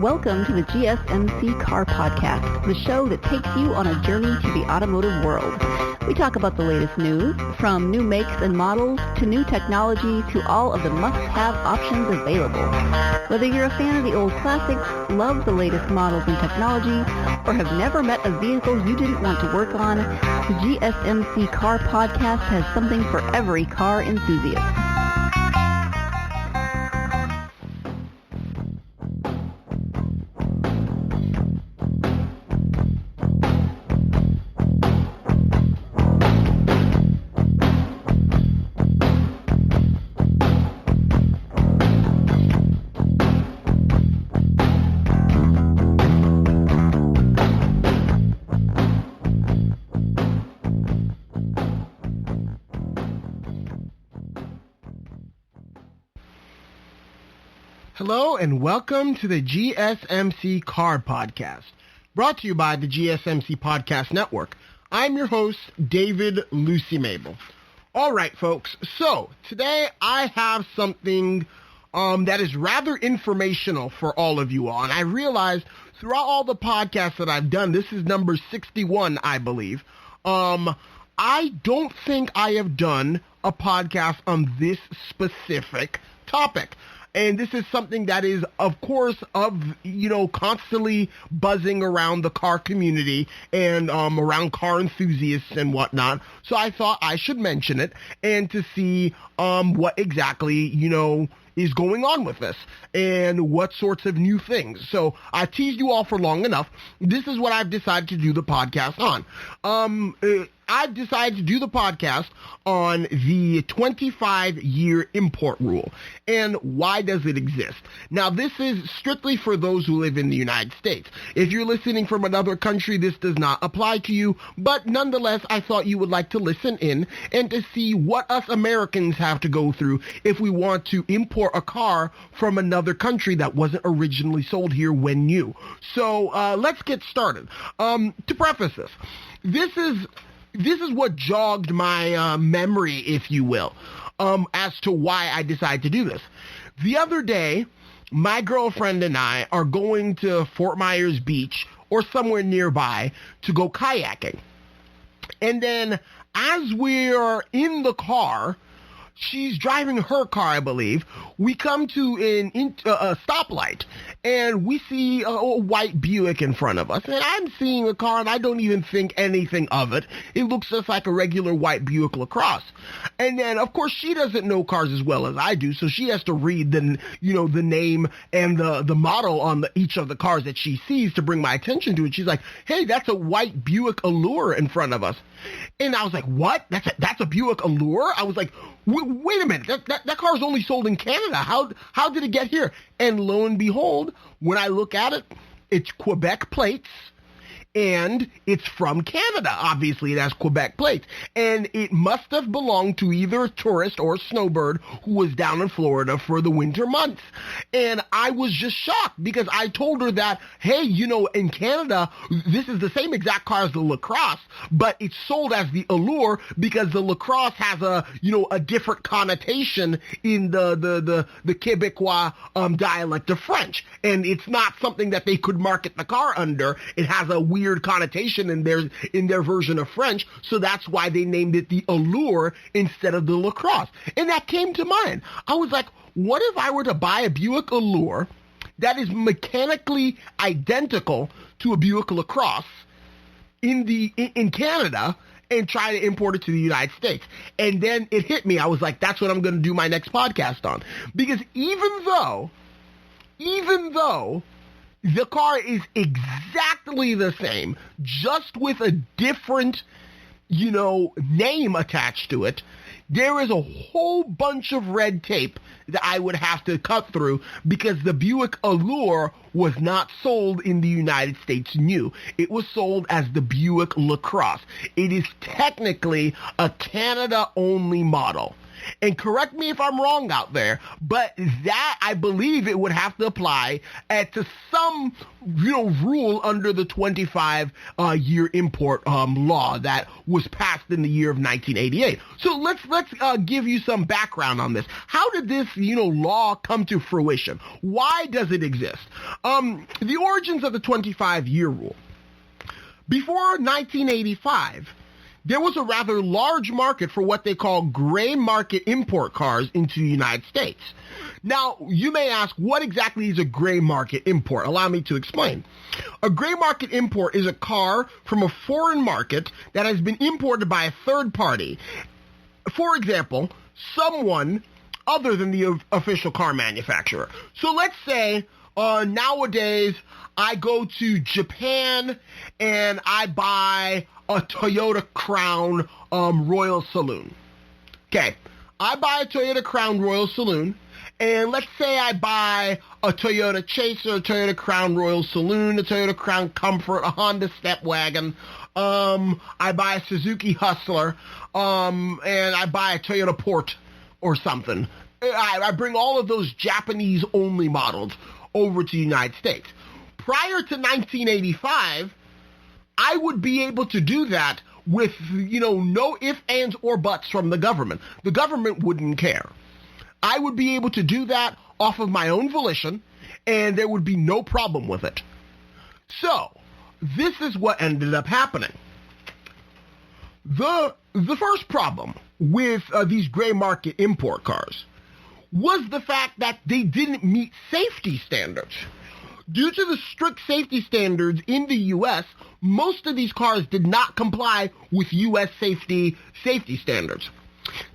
Welcome to the GSMC Car Podcast, the show that takes you on a journey to the automotive world. We talk about the latest news, from new makes and models to new technology to all of the must-have options available. Whether you're a fan of the old classics, love the latest models and technology, or have never met a vehicle you didn't want to work on, the GSMC Car Podcast has something for every car enthusiast. Hello and welcome to the GSMC Car Podcast, brought to you by the GSMC Podcast Network. I'm your host, David Lucy Mabel. All right, folks, so today I have something that is rather informational for all of you all, and I realized throughout all the podcasts that I've done, this is number 61, I believe, I don't think I have done a podcast on this specific topic. And this is something that is, of course, constantly buzzing around the car community and around car enthusiasts and whatnot. So I thought I should mention it and to see what exactly, is going on with this and what sorts of new things. So I teased you all for long enough. This is what I've decided to do the podcast on. I've decided to do the podcast on the 25-year import rule and why does it exist. Now, this is strictly for those who live in the United States. If you're listening from another country, this does not apply to you, but nonetheless, I thought you would like to listen in and to see what us Americans have to go through if we want to import a car from another country that wasn't originally sold here when new. So let's get started. To preface this is what jogged my memory, if you will, as to why I decided to do this. The other day, my girlfriend and I are going to Fort Myers Beach or somewhere nearby to go kayaking. And then as we're in the car, she's driving her car, I believe. We come to a stoplight, and we see a white Buick in front of us. And I'm seeing a car, and I don't even think anything of it. It looks just like a regular white Buick LaCrosse. And then, of course, she doesn't know cars as well as I do, so she has to read the name and the model on each of the cars that she sees to bring my attention to it. She's like, "Hey, that's a white Buick Allure in front of us." And I was like, "What? That's a Buick Allure?" I was like, wait a minute, that car is only sold in Canada. How did it get here? And lo and behold, when I look at it, it's Quebec plates, and it's from Canada. Obviously, it has Quebec plates. And it must have belonged to either a tourist or a snowbird who was down in Florida for the winter months. And I was just shocked because I told her that, hey, in Canada, this is the same exact car as the LaCrosse, but it's sold as the Allure because the LaCrosse has a different connotation in the Quebecois dialect of French. And it's not something that they could market the car under. It has a weird connotation in their version of French, so that's why they named it the Allure instead of the LaCrosse. And that came to mind. I was like, what if I were to buy a Buick Allure that is mechanically identical to a Buick LaCrosse in Canada and try to import it to the United States? And then it hit me. I was like, that's what I'm going to do my next podcast on. Because even though the car is exactly the same, just with a different, name attached to it, there is a whole bunch of red tape that I would have to cut through because the Buick Allure was not sold in the United States new. It was sold as the Buick LaCrosse. It is technically a Canada-only model. And correct me if I'm wrong out there, but that, I believe it would have to apply to some, rule under the 25-year import law that was passed in the year of 1988. So let's give you some background on this. How did this, law come to fruition? Why does it exist? The origins of the 25-year rule. Before 1985, there was a rather large market for what they call gray market import cars into the United States. Now, you may ask, what exactly is a gray market import? Allow me to explain. A gray market import is a car from a foreign market that has been imported by a third party. For example, someone other than the official car manufacturer. So let's say nowadays I go to Japan and I buy a Toyota Crown Royal Saloon. Okay, I buy a Toyota Crown Royal Saloon, and let's say I buy a Toyota Chaser, a Toyota Crown Royal Saloon, a Toyota Crown Comfort, a Honda Step Wagon. I buy a Suzuki Hustler, and I buy a Toyota Port or something. I bring all of those Japanese-only models over to the United States. Prior to 1985, I would be able to do that with, no ifs, ands, or buts from the government. The government wouldn't care. I would be able to do that off of my own volition, and there would be no problem with it. So, this is what ended up happening. The first problem with these gray market import cars was the fact that they didn't meet safety standards. Due to the strict safety standards in the U.S., most of these cars did not comply with U.S. safety standards.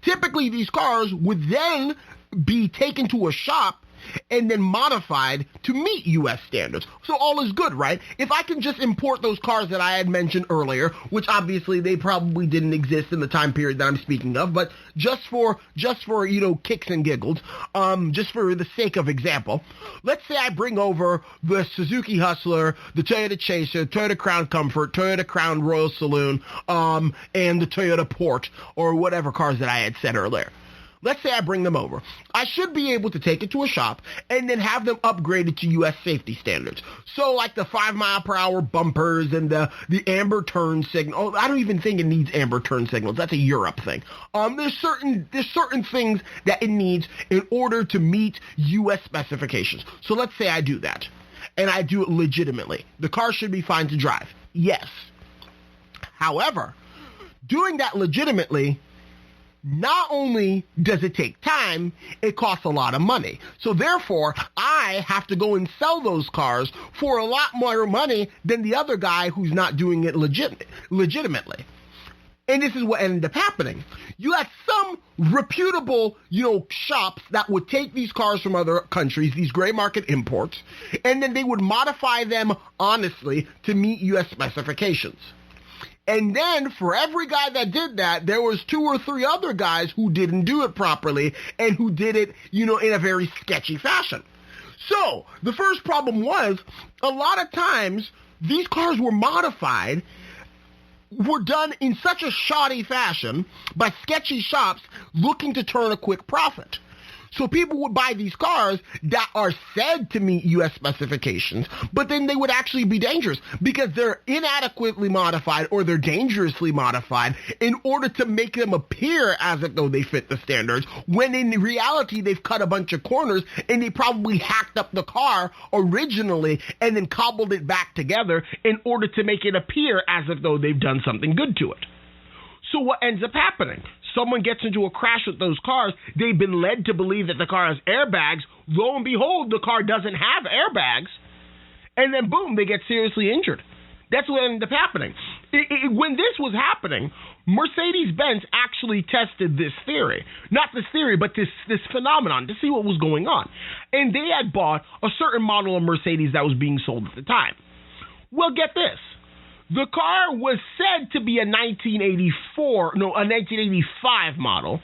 Typically, these cars would then be taken to a shop and then modified to meet U.S. standards. So all is good, right? If I can just import those cars that I had mentioned earlier, which obviously they probably didn't exist in the time period that I'm speaking of, but just for kicks and giggles, just for the sake of example, let's say I bring over the Suzuki Hustler, the Toyota Chaser, Toyota Crown Comfort, Toyota Crown Royal Saloon, and the Toyota Port, or whatever cars that I had said earlier. Let's say I bring them over. I should be able to take it to a shop and then have them upgraded to U.S. safety standards. So like the 5-mile-per-hour bumpers and the amber turn signal. Oh, I don't even think it needs amber turn signals. That's a Europe thing. There's certain things that it needs in order to meet U.S. specifications. So let's say I do that, and I do it legitimately. The car should be fine to drive. Yes. However, doing that legitimately, not only does it take time, it costs a lot of money. So therefore, I have to go and sell those cars for a lot more money than the other guy who's not doing it legitimately. And this is what ended up happening. You had some reputable, shops that would take these cars from other countries, these gray market imports, and then they would modify them honestly to meet U.S. specifications. And then for every guy that did that, there was 2 or 3 other guys who didn't do it properly and who did it, in a very sketchy fashion. So the first problem was a lot of times these cars were modified, were done in such a shoddy fashion by sketchy shops looking to turn a quick profit. So people would buy these cars that are said to meet U.S. specifications, but then they would actually be dangerous because they're inadequately modified or they're dangerously modified in order to make them appear as if though they fit the standards, when in reality they've cut a bunch of corners and they probably hacked up the car originally and then cobbled it back together in order to make it appear as if though they've done something good to it. So what ends up happening? Someone gets into a crash with those cars. They've been led to believe that the car has airbags. Lo and behold, the car doesn't have airbags. And then boom, they get seriously injured. That's what ended up happening. When this was happening, Mercedes-Benz actually tested this theory. Not this theory, but this phenomenon to see what was going on. And they had bought a certain model of Mercedes that was being sold at the time. Well, get this. The car was said to be a 1985 model.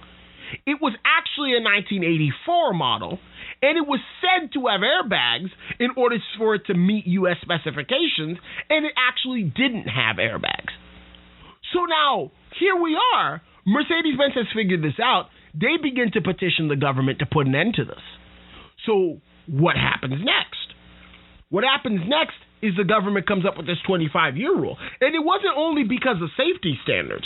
It was actually a 1984 model, and it was said to have airbags in order for it to meet U.S. specifications, and it actually didn't have airbags. So now, here we are. Mercedes-Benz has figured this out. they begin to petition the government to put an end to this. So what happens next? What happens next is the government comes up with this 25-year rule. And it wasn't only because of safety standards.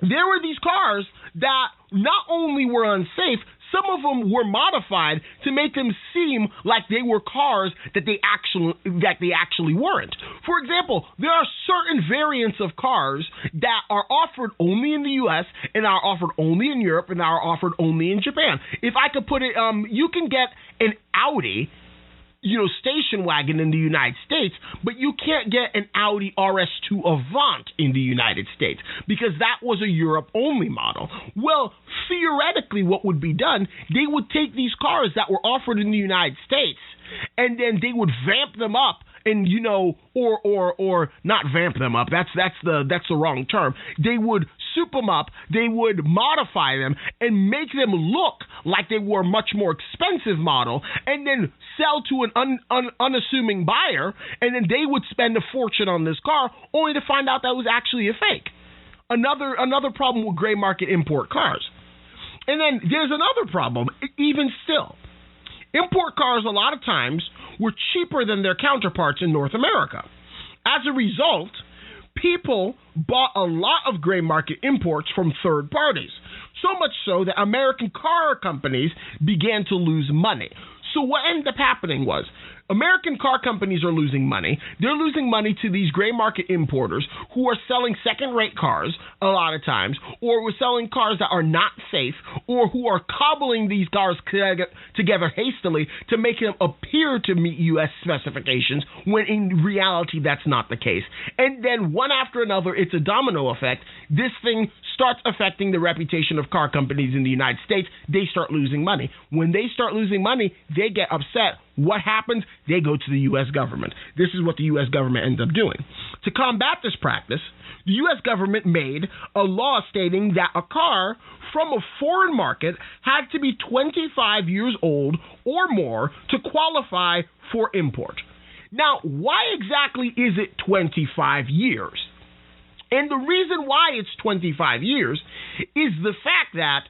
There were these cars that not only were unsafe, some of them were modified to make them seem like they were cars that they actually weren't. For example, there are certain variants of cars that are offered only in the U.S. and are offered only in Europe and are offered only in Japan. If I could put it, you can get an Audi, station wagon in the United States, but you can't get an Audi RS2 Avant in the United States because that was a Europe-only model. Well, theoretically, what would be done, they would take these cars that were offered in the United States and then they would vamp them up and, or not vamp them up. That's the wrong term. They would soup them up. They would modify them and make them look like they were a much more expensive model, and then sell to an unassuming buyer, and then they would spend a fortune on this car, only to find out that was actually a fake. Another problem with gray market import cars. And then there's another problem, even still. Import cars a lot of times were cheaper than their counterparts in North America. As a result, people bought a lot of gray market imports from third parties, so much so that American car companies began to lose money. So what ended up happening was American car companies are losing money. They're losing money to these gray market importers who are selling second-rate cars a lot of times, or were selling cars that are not safe, or who are cobbling these cars together hastily to make them appear to meet U.S. specifications, when in reality that's not the case. And then one after another, it's a domino effect. This thing starts affecting the reputation of car companies in the United States. They start losing money. When they start losing money, they get upset. What happens? They go to the U.S. government. This is what the U.S. government ends up doing. To combat this practice, the U.S. government made a law stating that a car from a foreign market had to be 25 years old or more to qualify for import. Now, why exactly is it 25 years? And the reason why it's 25 years is the fact that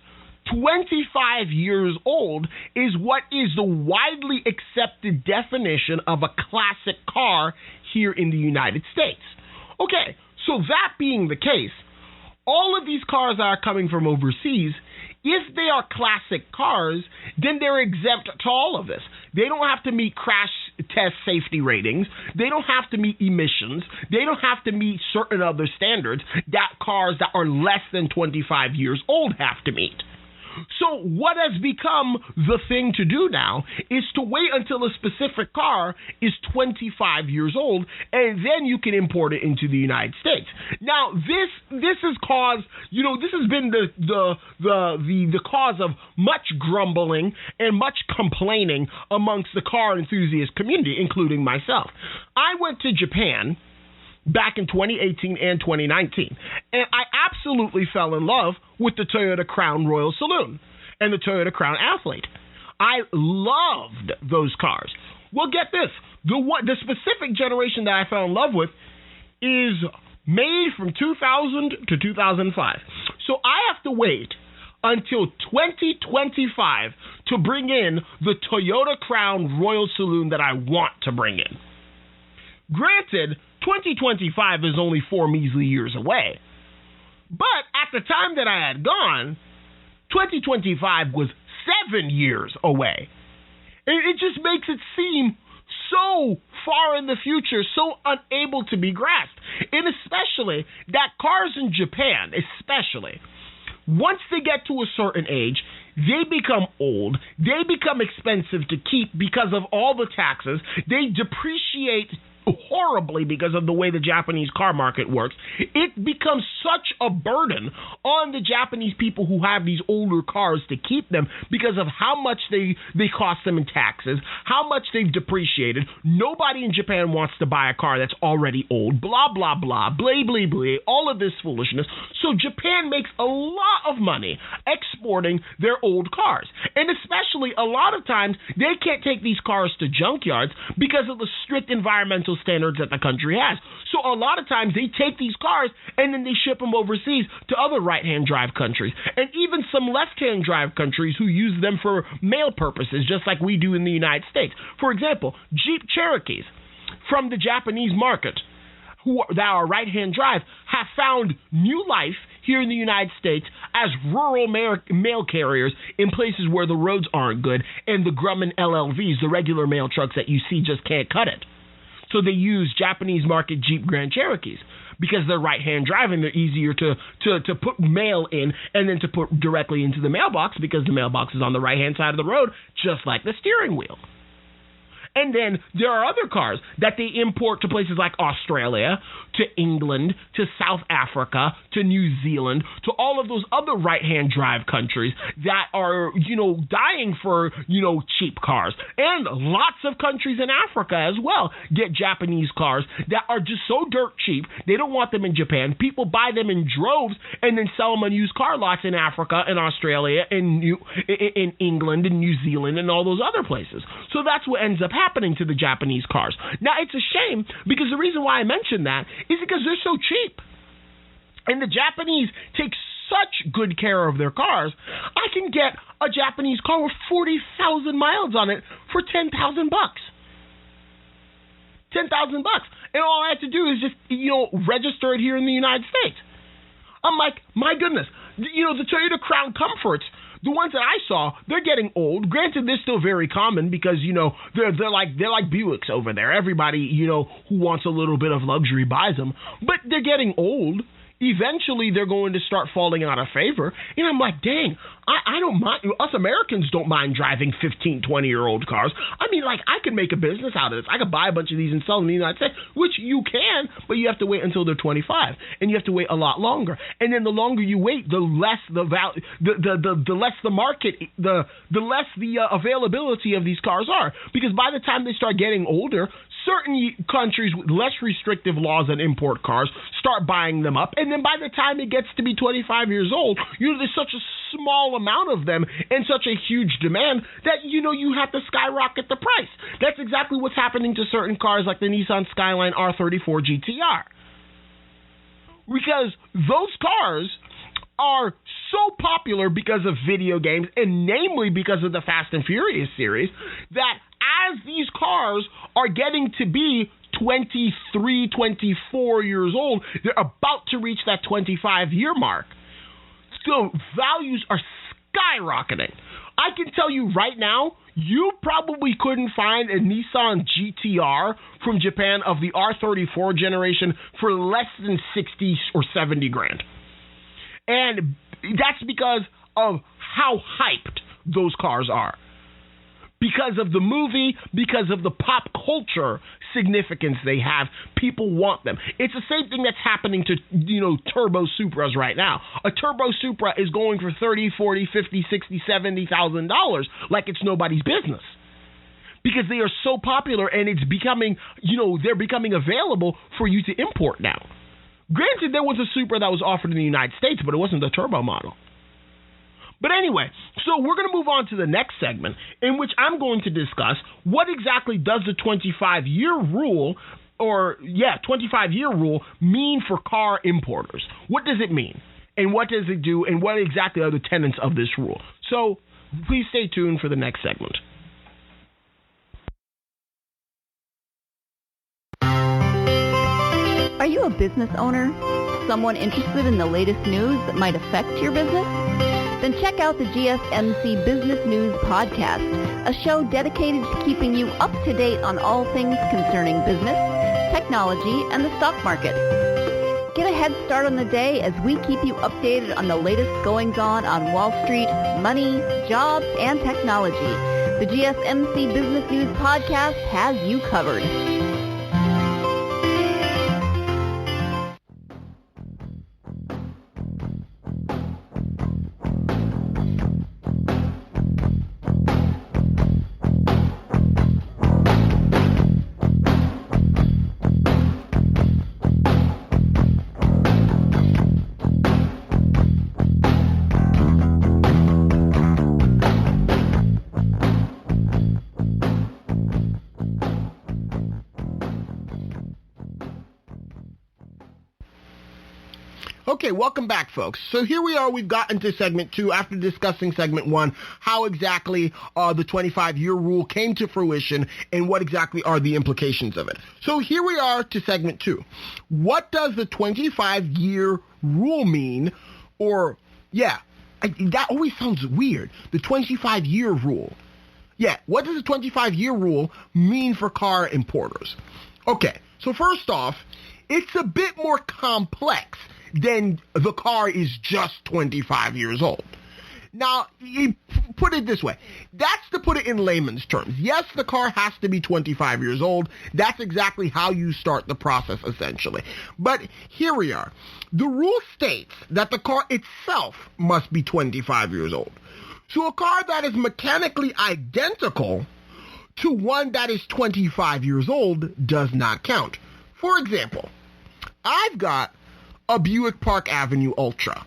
25 years old is what is the widely accepted definition of a classic car here in the United States. Okay, so that being the case, all of these cars that are coming from overseas, if they are classic cars, then they're exempt to all of this. They don't have to meet crash test safety ratings. They don't have to meet emissions. They don't have to meet certain other standards that cars that are less than 25 years old have to meet. So what has become the thing to do now is to wait until a specific car is 25 years old, and then you can import it into the United States. Now, this has caused, this has been the cause of much grumbling and much complaining amongst the car enthusiast community, including myself. I went to Japan back in 2018 and 2019. And I absolutely fell in love with the Toyota Crown Royal Saloon and the Toyota Crown Athlete. I loved those cars. Well, get this. The specific generation that I fell in love with is made from 2000 to 2005. So I have to wait until 2025 to bring in the Toyota Crown Royal Saloon that I want to bring in. Granted, 2025 is only 4 measly years away. But at the time that I had gone, 2025 was 7 years away. It just makes it seem so far in the future, so unable to be grasped. And especially that cars in Japan, especially, once they get to a certain age, they become old, they become expensive to keep because of all the taxes, they depreciate horribly because of the way the Japanese car market works. It becomes such a burden on the Japanese people who have these older cars to keep them because of how much they cost them in taxes, how much they've depreciated. Nobody in Japan wants to buy a car that's already old, blah, blah, blah, blah, blah, blah, all of this foolishness. So Japan makes a lot of money exporting their old cars. And especially a lot of times they can't take these cars to junkyards because of the strict environmental environmental standards that the country has. So a lot of times they take these cars and then they ship them overseas to other right-hand drive countries, and even some left-hand drive countries who use them for mail purposes, just like we do in the United States. For example, Jeep Cherokees from the Japanese market, that are right-hand drive, have found new life here in the United States as rural mail carriers in places where the roads aren't good and the Grumman LLVs, the regular mail trucks that you see, just can't cut it. So they use Japanese market Jeep Grand Cherokees because they're right-hand drive and they're easier to put mail in and then to put directly into the mailbox because the mailbox is on the right-hand side of the road, just like the steering wheel. And then there are other cars that they import to places like Australia, to England, to South Africa, to New Zealand, to all of those other right-hand drive countries that are, dying for, cheap cars. And lots of countries in Africa as well get Japanese cars that are just so dirt cheap, they don't want them in Japan. People buy them in droves and then sell them on used car lots in Africa and Australia and in England and New Zealand and all those other places. So that's what ends up happening to the Japanese cars. Now, it's a shame because the reason why I mention that is because they're so cheap. And the Japanese take such good care of their cars. I can get a Japanese car with 40,000 miles on it for $10,000. $10,000. And all I have to do is just, register it here in the United States. I'm like, my goodness. The Toyota Crown Comforts, the ones that I saw, they're getting old. Granted, they're still very common because, they're like Buicks over there. Everybody, who wants a little bit of luxury buys them. But they're getting old. Eventually, they're going to start falling out of favor. And I'm like, dang, I don't mind. Us Americans don't mind driving 15, 20-year-old cars. I mean, I could make a business out of this. I could buy a bunch of these and sell them in the United States, which you can, but you have to wait until they're 25. And you have to wait a lot longer. And then the longer you wait, the less the value, the less the market, the less the availability of these cars are. Because by the time they start getting older, certain countries with less restrictive laws on import cars start buying them up. And then by the time it gets to be 25 years old, there's such a small amount of them and such a huge demand that, you have to skyrocket the price. That's exactly what's happening to certain cars like the Nissan Skyline R34 GTR. Because those cars are so popular because of video games, and namely because of the Fast and Furious series, that as these cars are getting to be 23, 24 years old, they're about to reach that 25-year mark. So values are skyrocketing. I can tell you right now, you probably couldn't find a Nissan GTR from Japan of the R34 generation for less than 60 or 70 grand. And that's because of how hyped those cars are. Because of the movie, because of the pop culture significance they have, people want them. It's the same thing that's happening to, turbo Supras right now. A turbo Supra is going for $30, $40, $50, $60, $70,000 like it's nobody's business. Because they are so popular and it's becoming, they're becoming available for you to import now. Granted, there was a Supra that was offered in the United States, but it wasn't the turbo model. But anyway, so we're going to move on to the next segment in which I'm going to discuss what exactly does the 25-year rule, 25-year rule mean for car importers? What does it mean? And what does it do? And what exactly are the tenets of this rule? So please stay tuned for the next segment. Are you a business owner? Someone interested in the latest news that might affect your business? Then check out the GSMC Business News Podcast, a show dedicated to keeping you up to date on all things concerning business, technology, and the stock market. Get a head start on the day as we keep you updated on the latest goings-on Wall Street, money, jobs, and technology. The GSMC Business News Podcast has you covered. Okay, welcome back, folks. So here we are. We've gotten to segment 2 after discussing segment 1, how exactly the 25-year rule came to fruition and what exactly are the implications of it. So here we are to segment 2. What does the 25-year rule mean? Or, that always sounds weird. The 25-year rule. Yeah, what does the 25-year rule mean for car importers? Okay, so first off, it's a bit more complex than the car is just 25 years old. Now, you put it this way. That's to put it in layman's terms. Yes, the car has to be 25 years old. That's exactly how you start the process, essentially. But here we are. The rule states that the car itself must be 25 years old. So a car that is mechanically identical to one that is 25 years old does not count. For example, I've got a Buick Park Avenue Ultra.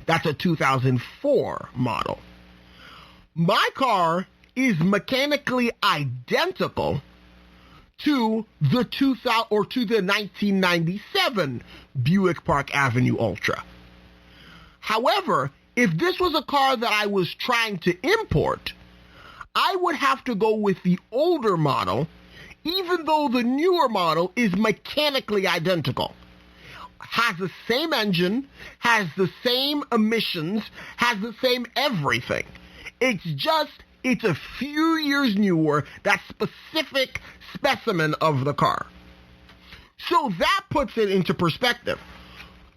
That's a 2004 model. My car is mechanically identical to the 1997 Buick Park Avenue Ultra. However, if this was a car that I was trying to import, I would have to go with the older model, even though the newer model is mechanically identical. Has the same engine, has the same emissions, has the same everything. It's a few years newer, that specific specimen of the car. So that puts it into perspective.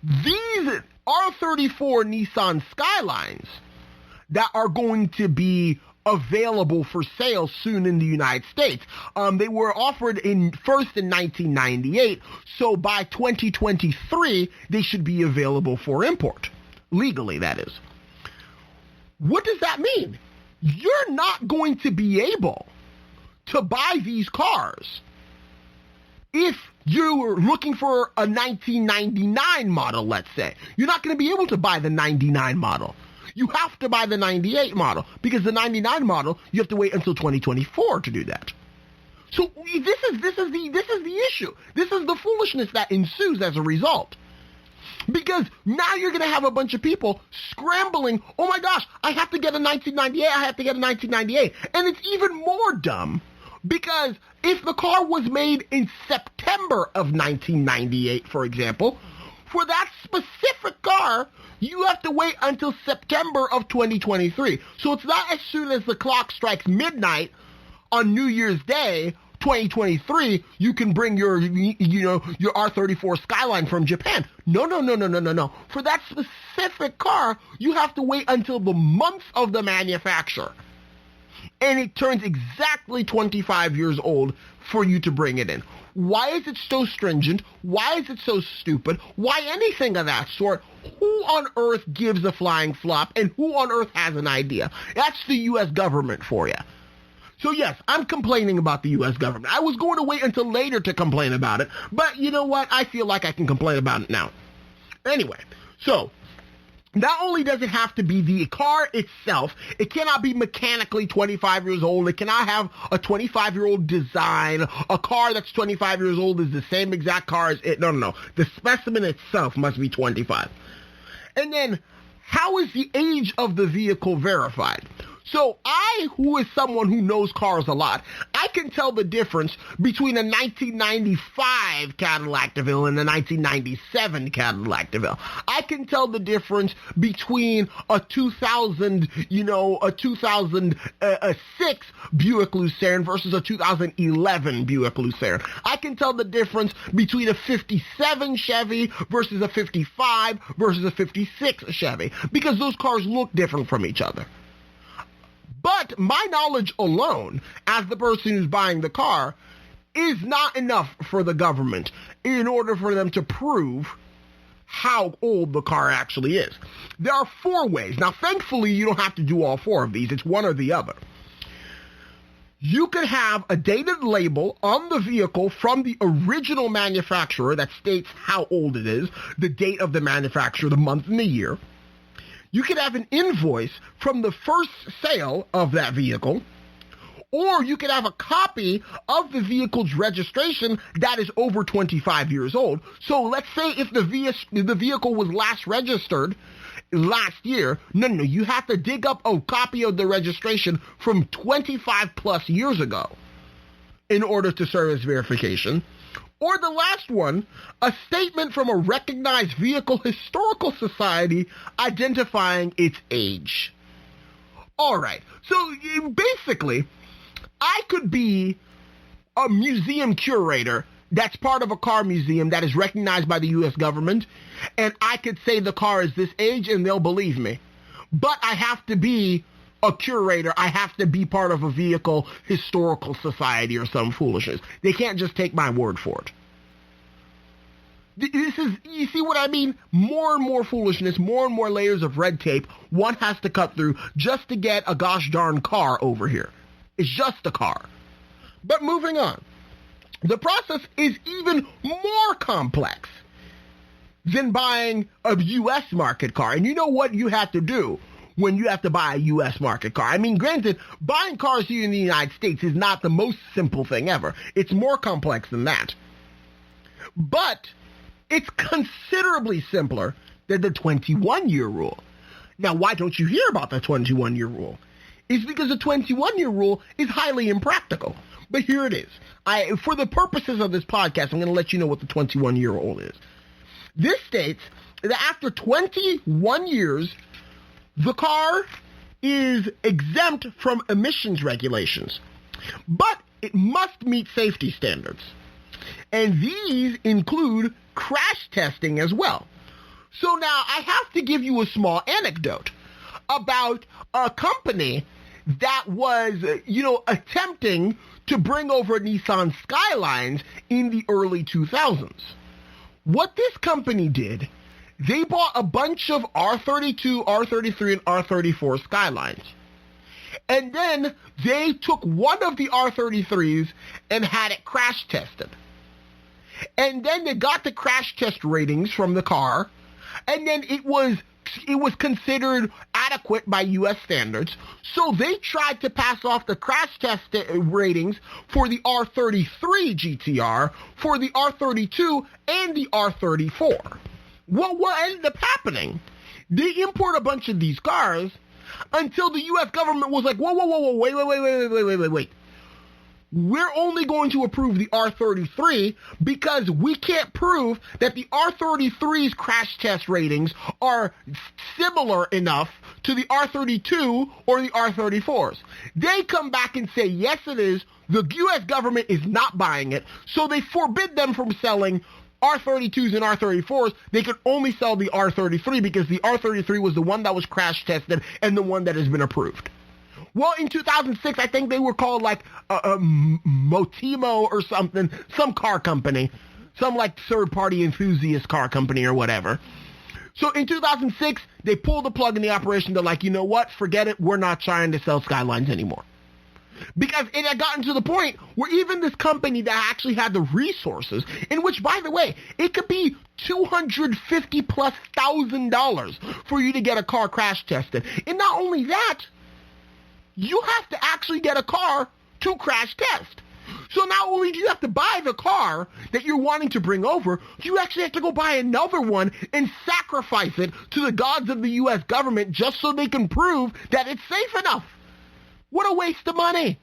These R34 Nissan Skylines that are going to be available for sale soon in the United States. They were offered first in 1998, so by 2023, they should be available for import. Legally, that is. What does that mean? You're not going to be able to buy these cars if you're looking for a 1999 model, let's say. You're not going to be able to buy the 99 model. You have to buy the 98 model, because the 99 model, you have to wait until 2024 to do that. So this is the issue. This is the foolishness that ensues as a result. Because now you're going to have a bunch of people scrambling, oh my gosh, I have to get a 1998, And it's even more dumb, because if the car was made in September of 1998, for example, for that specific car, you have to wait until September of 2023. So it's not as soon as the clock strikes midnight on New Year's Day, 2023, you can bring your R34 Skyline from Japan. No. For that specific car, you have to wait until the month of the manufacture. And it turns exactly 25 years old for you to bring it in. Why is it so stringent? Why is it so stupid? Why anything of that sort? Who on earth gives a flying flop, and who on earth has an idea? That's the U.S. government for you. So yes, I'm complaining about the U.S. government. I was going to wait until later to complain about it, but you know what? I feel like I can complain about it now. Anyway, so not only does it have to be the car itself, it cannot be mechanically 25 years old. It cannot have a 25-year-old design. A car that's 25 years old is the same exact car as it. No. The specimen itself must be 25. And then, how is the age of the vehicle verified? So I, who is someone who knows cars a lot, I can tell the difference between a 1995 Cadillac DeVille and a 1997 Cadillac DeVille. I can tell the difference between a 2006 Buick Lucerne versus a 2011 Buick Lucerne. I can tell the difference between a 57 Chevy versus a 55 versus a 56 Chevy, because those cars look different from each other. But my knowledge alone, as the person who's buying the car, is not enough for the government in order for them to prove how old the car actually is. There are 4 ways. Now, thankfully, you don't have to do all 4 of these. It's one or the other. You can have a dated label on the vehicle from the original manufacturer that states how old it is, the date of the manufacturer, the month and the year. You could have an invoice from the first sale of that vehicle, Or you could have a copy of the vehicle's registration that is over 25 years old. So let's say if the vehicle was last registered last year, no, you have to dig up a copy of the registration from 25 plus years ago in order to serve as verification. Or the last one, a statement from a recognized vehicle historical society identifying its age. All right, so basically, I could be a museum curator that's part of a car museum that is recognized by the U.S. government, and I could say the car is this age and they'll believe me. But I have to be a curator. I have to be part of a vehicle historical society or some foolishness. They can't just take my word for it. This is, you see what I mean? More and more foolishness, more and more layers of red tape one has to cut through just to get a gosh darn car over here. It's just a car. But moving on. The process is even more complex than buying a U.S. market car. And you know what you have to do when you have to buy a U.S. market car. I mean, granted, buying cars here in the United States is not the most simple thing ever. It's more complex than that. But it's considerably simpler than the 21-year rule. Now, why don't you hear about the 21-year rule? It's because the 21-year rule is highly impractical. But here it is. For the purposes of this podcast, I'm going to let you know what the 21-year rule is. This states that after 21 years, the car is exempt from emissions regulations, but it must meet safety standards. And these include crash testing as well. So now I have to give you a small anecdote about a company that was, attempting to bring over Nissan Skylines in the early 2000s. What this company did, they bought a bunch of R32, R33, and R34 Skylines. And then they took one of the R33s and had it crash tested. And then they got the crash test ratings from the car, and then it was considered adequate by U.S. standards, so they tried to pass off the crash test ratings for the R33 GTR, for the R32, and the R34. Well, what ended up happening? They import a bunch of these cars until the U.S. government was like, whoa, wait. We're only going to approve the R33 because we can't prove that the R33's crash test ratings are similar enough to the R32 or the R34's. They come back and say, yes, it is. The U.S. government is not buying it, so they forbid them from selling R32s and R34s. They can only sell the R33 because the R33 was the one that was crash tested and the one that has been approved. Well, in 2006, I think they were called like Motimo or something, some car company, some like third-party enthusiast car company or whatever. So in 2006, they pulled the plug in the operation. They're like, you know what? Forget it. We're not trying to sell Skylines anymore. Because it had gotten to the point where even this company that actually had the resources, in which, by the way, it could be $250,000+ for you to get a car crash tested. And not only that, you have to actually get a car to crash test. So not only do you have to buy the car that you're wanting to bring over, you actually have to go buy another one and sacrifice it to the gods of the U.S. government just so they can prove that it's safe enough. What a waste of money.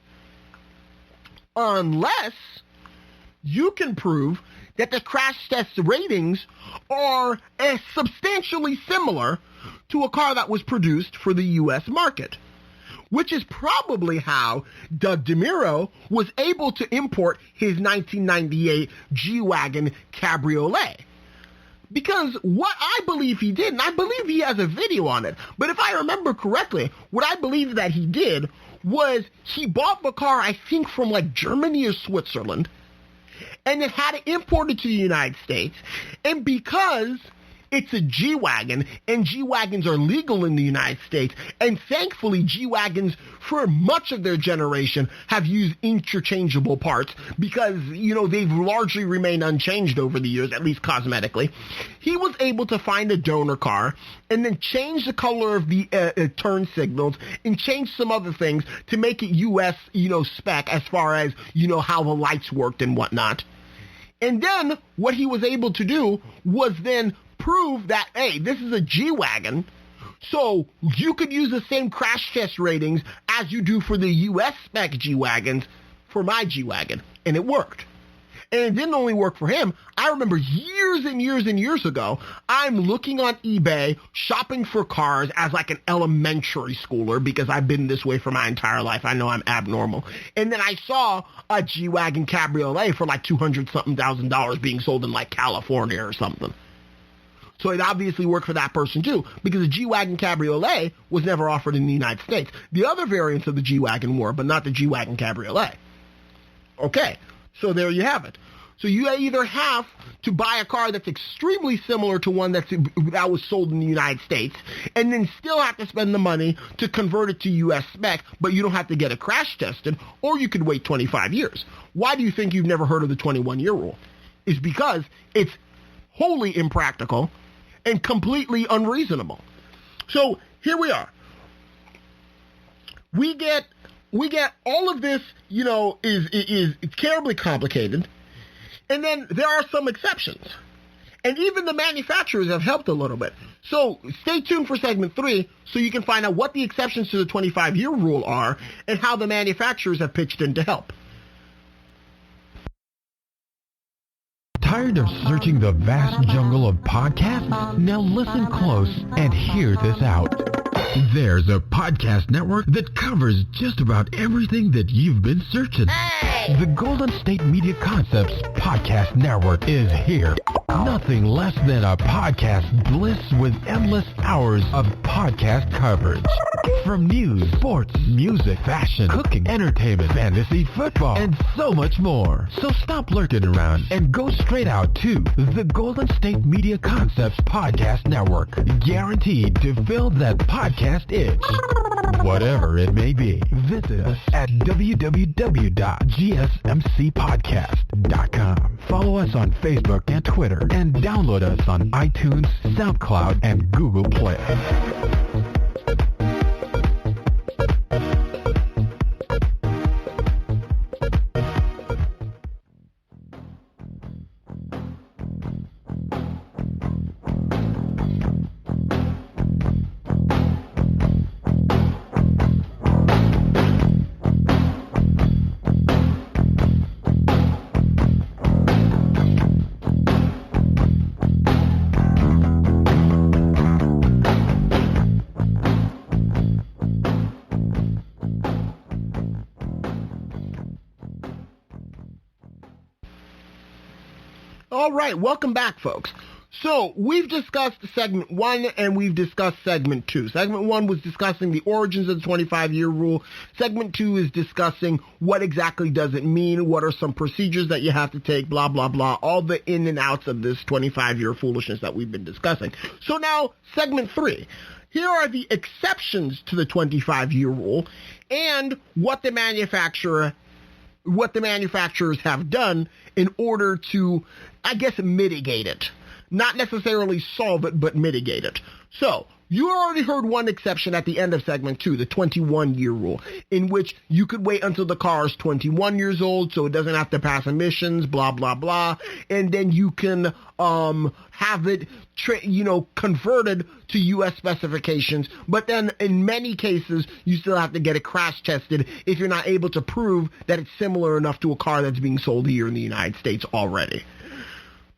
Unless you can prove that the crash test ratings are substantially similar to a car that was produced for the U.S. market. Which is probably how Doug DeMuro was able to import his 1998 G-Wagon Cabriolet. Because what I believe he did, and I believe he has a video on it, but if I remember correctly, what I believe that he did was he bought the car, I think, from like Germany or Switzerland, and then had it imported to the United States, and because It's a G-Wagon, and G-Wagons are legal in the United States, and thankfully G-Wagons, for much of their generation, have used interchangeable parts because, they've largely remained unchanged over the years, at least cosmetically. He was able to find a donor car and then change the color of the turn signals and change some other things to make it U.S., spec as far as, how the lights worked and whatnot. And then what he was able to do was then prove that, hey, this is a G-Wagon, so you could use the same crash test ratings as you do for the U.S. spec G-Wagons for my G-Wagon. And it worked. And it didn't only work for him. I remember years and years and years ago, I'm looking on eBay, shopping for cars as like an elementary schooler because I've been this way for my entire life. I know I'm abnormal. And then I saw a G-Wagon Cabriolet for like $200,000 being sold in like California or something. So it obviously worked for that person too, because the G-Wagon Cabriolet was never offered in the United States. The other variants of the G-Wagon were, but not the G-Wagon Cabriolet. Okay. So there you have it. So you either have to buy a car that's extremely similar to one that was sold in the United States and then still have to spend the money to convert it to U.S. spec, but you don't have to get it crash tested, or you could wait 25 years. Why do you think you've never heard of the 21-year rule? It's because it's wholly impractical and completely unreasonable. So here we are. We get all of this, is terribly complicated. And then there are some exceptions. And even the manufacturers have helped a little bit. So stay tuned for segment 3 so you can find out what the exceptions to the 25-year rule are and how the manufacturers have pitched in to help. Tired of searching the vast jungle of podcasts? Now listen close and hear this out. There's a podcast network that covers just about everything that you've been searching. Hey! The Golden State Media Concepts Podcast Network is here. Nothing less than a podcast bliss with endless hours of podcast coverage. From news, sports, music, fashion, cooking, entertainment, fantasy, football, and so much more. So stop lurking around and go straight out to the Golden State Media Concepts Podcast Network. Guaranteed to fill that podcast itch. Whatever it may be. Visit us at www.gsmcpodcast.com. Follow us on Facebook and Twitter, and download us on iTunes, SoundCloud, and Google Play. All right, welcome back, folks. So we've discussed segment 1 and we've discussed segment 2. Segment 1 was discussing the origins of the 25-year rule. Segment 2 is discussing what exactly does it mean, what are some procedures that you have to take, blah, blah, blah, all the in and outs of this 25-year foolishness that we've been discussing. So now, segment 3. Here are the exceptions to the 25-year rule and what the manufacturers have done in order to, I guess, mitigate it. Not necessarily solve it, but mitigate it. So, you already heard one exception at the end of segment 2, the 21-year rule, in which you could wait until the car is 21 years old so it doesn't have to pass emissions, blah, blah, blah, and then you can have it converted to U.S. specifications, but then in many cases you still have to get it crash tested if you're not able to prove that it's similar enough to a car that's being sold here in the United States already.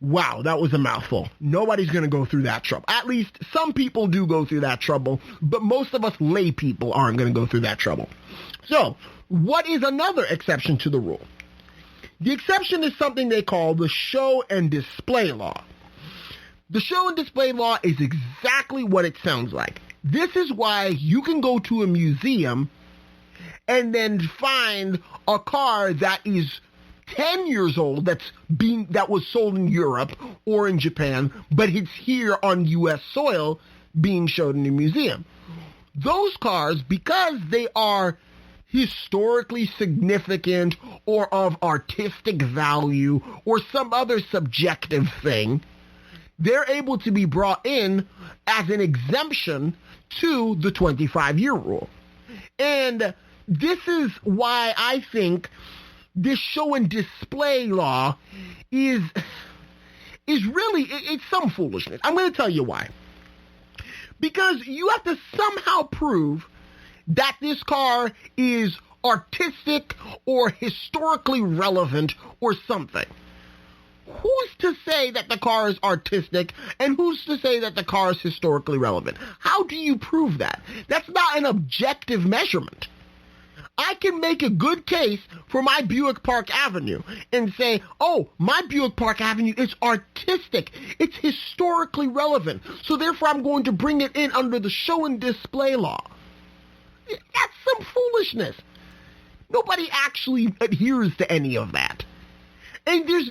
Wow, that was a mouthful. Nobody's going to go through that trouble. At least some people do go through that trouble, but most of us lay people aren't going to go through that trouble. So, what is another exception to the rule? The exception is something they call the show and display law. The show and display law is exactly what it sounds like. This is why you can go to a museum and then find a car that is 10 years old that was sold in Europe or in Japan, but it's here on U.S. soil being showed in a museum. Those cars, because they are historically significant or of artistic value or some other subjective thing, they're able to be brought in as an exemption to the 25-year rule. And this is why I think this show and display law is really, it's some foolishness. I'm going to tell you why. Because you have to somehow prove that this car is artistic or historically relevant or something. Who's to say that the car is artistic and who's to say that the car is historically relevant? How do you prove that? That's not an objective measurement. I can make a good case for my Buick Park Avenue and say, oh, my Buick Park Avenue is artistic. It's historically relevant. So therefore, I'm going to bring it in under the show and display law. That's some foolishness. Nobody actually adheres to any of that. And there's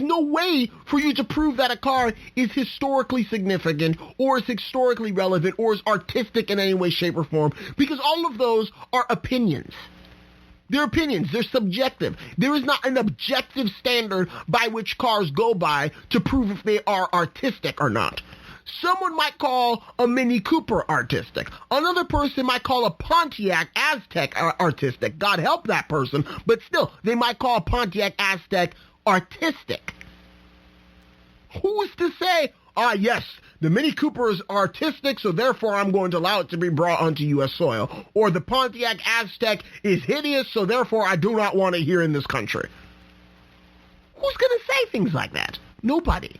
no way for you to prove that a car is historically significant or is historically relevant or is artistic in any way, shape, or form, because all of those are opinions. They're opinions. They're subjective. There is not an objective standard by which cars go by to prove if they are artistic or not. Someone might call a Mini Cooper artistic. Another person might call a Pontiac Aztek artistic. God help that person. But still, they might call a Pontiac Aztek artistic. Who's to say, yes, the Mini Cooper is artistic, so therefore I'm going to allow it to be brought onto U.S. soil. Or the Pontiac Aztek is hideous, so therefore I do not want it here in this country. Who's going to say things like that? Nobody.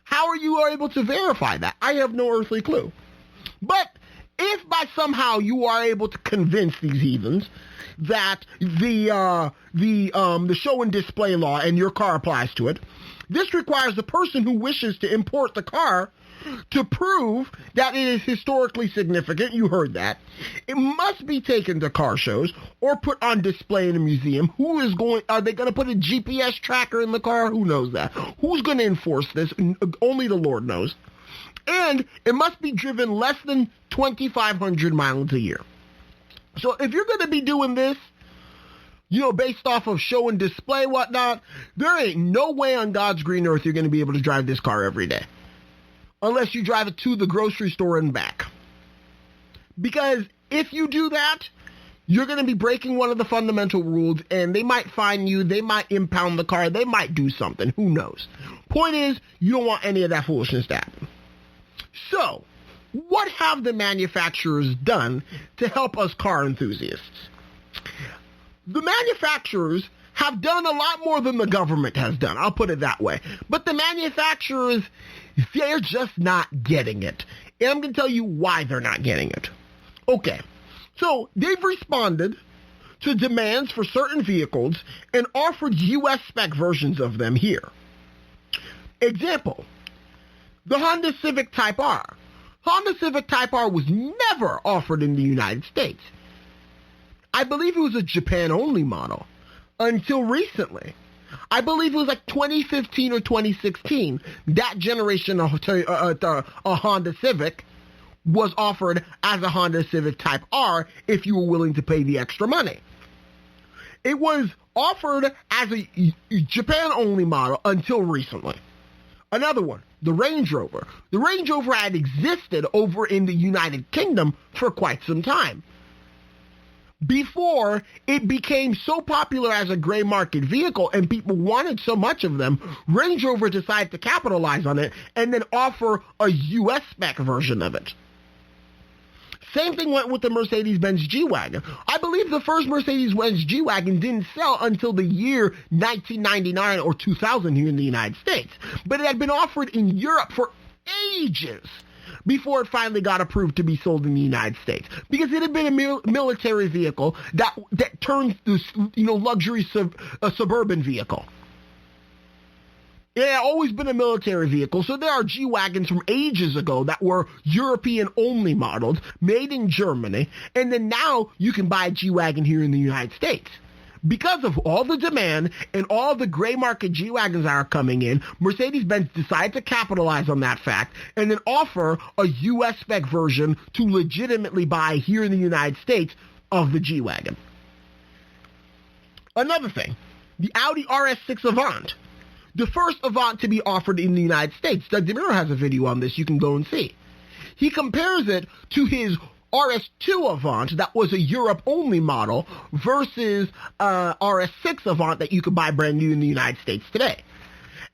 How are you able to verify that? I have no earthly clue. But if by somehow you are able to convince these heathens that the show and display law and your car applies to it, this requires the person who wishes to import the car to prove that it is historically significant. You heard that. It must be taken to car shows or put on display in a museum. Are they going to put a GPS tracker in the car? Who knows that? Who's going to enforce this? Only the Lord knows. And it must be driven less than 2,500 miles a year. So if you're going to be doing this, based off of show and display, whatnot, there ain't no way on God's green earth you're going to be able to drive this car every day. Unless you drive it to the grocery store and back. Because if you do that, you're going to be breaking one of the fundamental rules, and they might fine you, they might impound the car, they might do something. Who knows? Point is, you don't want any of that foolishness to happen. So, what have the manufacturers done to help us car enthusiasts? The manufacturers have done a lot more than the government has done. I'll put it that way. But the manufacturers, they're just not getting it. And I'm going to tell you why they're not getting it. Okay. So they've responded to demands for certain vehicles and offered U.S. spec versions of them here. Example, the Honda Civic Type R. Honda Civic Type R was never offered in the United States. I believe it was a Japan-only model until recently. I believe it was like 2015 or 2016. That generation of a Honda Civic was offered as a Honda Civic Type R if you were willing to pay the extra money. It was offered as a Japan-only model until recently. Another one, the Range Rover. The Range Rover had existed over in the United Kingdom for quite some time. Before it became so popular as a gray market vehicle and people wanted so much of them, Range Rover decided to capitalize on it and then offer a US spec version of it. Same thing went with the Mercedes-Benz G-Wagon. I believe the first Mercedes-Benz G-Wagon didn't sell until the year 1999 or 2000 here in the United States. But it had been offered in Europe for ages before it finally got approved to be sold in the United States. Because it had been a military vehicle that turned this, luxury suburban vehicle. It had always been a military vehicle, so there are G-Wagons from ages ago that were European-only models, made in Germany, and then now you can buy a G-Wagon here in the United States. Because of all the demand and all the gray market G-Wagons that are coming in, Mercedes-Benz decided to capitalize on that fact and then offer a U.S. spec version to legitimately buy here in the United States of the G-Wagon. Another thing, the Audi RS6 Avant. The first Avant to be offered in the United States. Doug DeMuro has a video on this you can go and see. He compares it to his RS2 Avant that was a Europe-only model versus RS6 Avant that you could buy brand new in the United States today.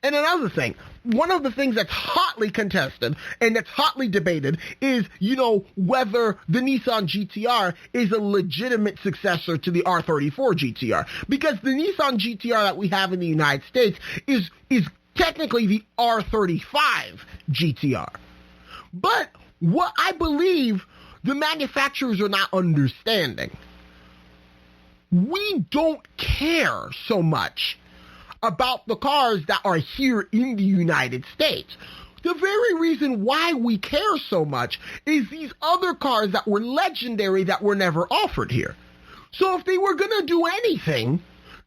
And another thing, one of the things that's hotly contested and that's hotly debated is, whether the Nissan GTR is a legitimate successor to the R34 GTR. Because the Nissan GTR that we have in the United States is technically the R35 GTR. But what I believe the manufacturers are not understanding, we don't care so much about the cars that are here in the United States. The very reason why we care so much is these other cars that were legendary that were never offered here. So if they were going to do anything,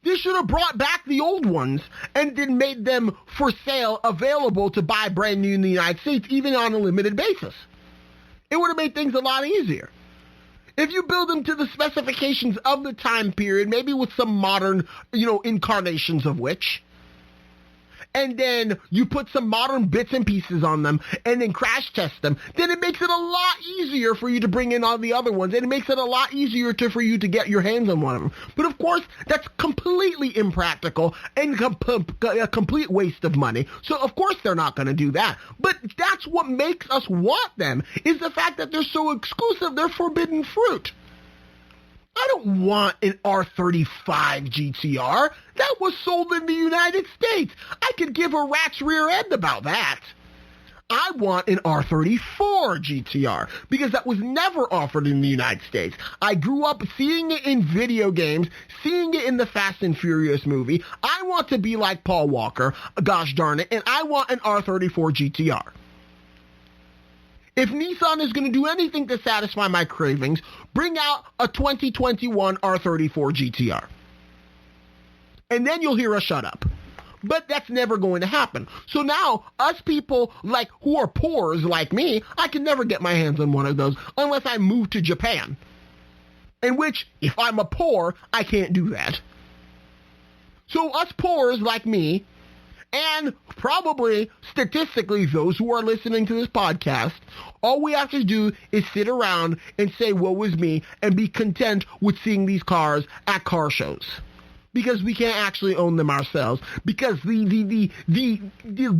they should have brought back the old ones and then made them for sale available to buy brand new in the United States, even on a limited basis. It would have made things a lot easier. If you build them to the specifications of the time period, maybe with some modern, incarnations of which, and then you put some modern bits and pieces on them and then crash test them, then it makes it a lot easier for you to bring in all the other ones, and it makes it a lot easier for you to get your hands on one of them. But of course, that's completely impractical and a complete waste of money. So of course they're not going to do that. But that's what makes us want them, is the fact that they're so exclusive, they're forbidden fruit. I don't want an R35 GTR. That was sold in the United States. I could give a rat's rear end about that. I want an R34 GTR because that was never offered in the United States. I grew up seeing it in video games, seeing it in the Fast and Furious movie. I want to be like Paul Walker, gosh darn it, and I want an R34 GTR. If Nissan is going to do anything to satisfy my cravings, bring out a 2021 R34 GTR. And then you'll hear us shut up. But that's never going to happen. So now, us people who are poors like me, I can never get my hands on one of those unless I move to Japan. In which, if I'm a poor, I can't do that. So us poors like me, and probably, statistically, those who are listening to this podcast, all we have to do is sit around and say, woe is me, and be content with seeing these cars at car shows. Because we can't actually own them ourselves. Because the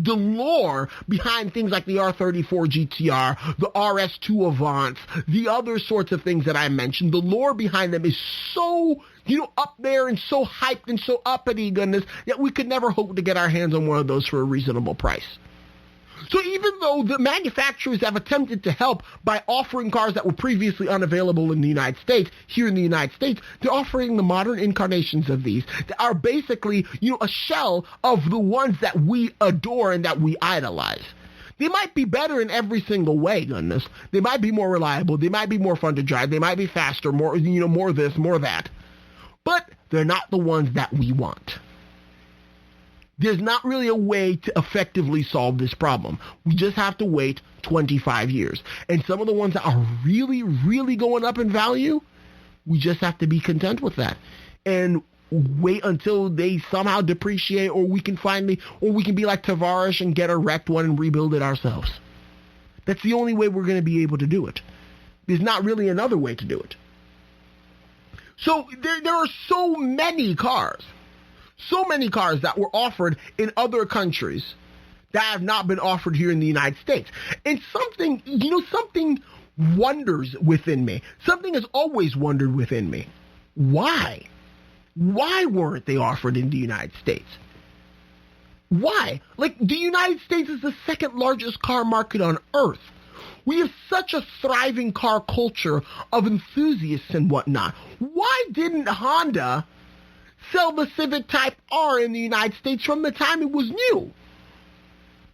lore behind things like the R34 GTR, the RS2 Avants, the other sorts of things that I mentioned, the lore behind them is so up there and so hyped and so uppity goodness that we could never hope to get our hands on one of those for a reasonable price. So even though the manufacturers have attempted to help by offering cars that were previously unavailable in the United States, here in the United States, they're offering the modern incarnations of these that are basically, a shell of the ones that we adore and that we idolize. They might be better in every single way, goodness. They might be more reliable. They might be more fun to drive. They might be faster, more this, more that. But they're not the ones that we want. There's not really a way to effectively solve this problem. We just have to wait 25 years. And some of the ones that are really, really going up in value, we just have to be content with that. And wait until they somehow depreciate, or we can be like Tavares and get a wrecked one and rebuild it ourselves. That's the only way we're going to be able to do it. There's not really another way to do it. So there are so many cars that were offered in other countries that have not been offered here in the United States. And something wonders within me. Something has always wondered within me. Why? Why weren't they offered in the United States? Why? The United States is the second largest car market on earth. We have such a thriving car culture of enthusiasts and whatnot. Why didn't Honda sell the Civic Type R in the United States from the time it was new?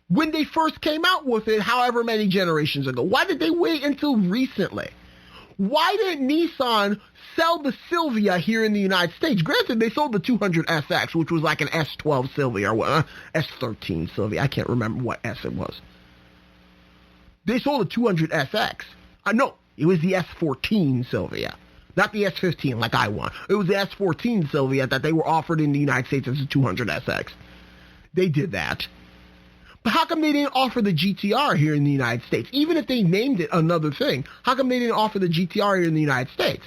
When they first came out with it, however many generations ago. Why did they wait until recently? Why didn't Nissan sell the Silvia here in the United States? Granted, they sold the 200SX, which was like an S12 Silvia, or S13 Silvia. I can't remember what S it was. They sold the 200SX. No, it was the S14 Silvia. Not the S15 like I want. It was the S14 Silvia that they were offered in the United States as a 200SX. They did that. But how come they didn't offer the GTR here in the United States? Even if they named it another thing, how come they didn't offer the GTR here in the United States?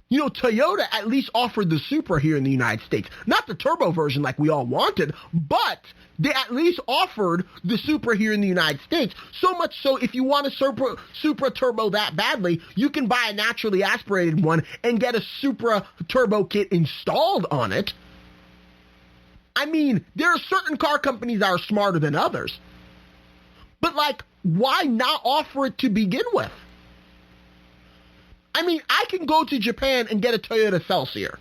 You know, Toyota at least offered the Supra here in the United States. Not the turbo version like we all wanted, but they at least offered the Supra here in the United States. So much so, if you want a Supra turbo that badly, you can buy a naturally aspirated one and get a Supra turbo kit installed on it. I mean, there are certain car companies that are smarter than others. But, like, why not offer it to begin with? I mean, I can go to Japan and get a Toyota Celsior.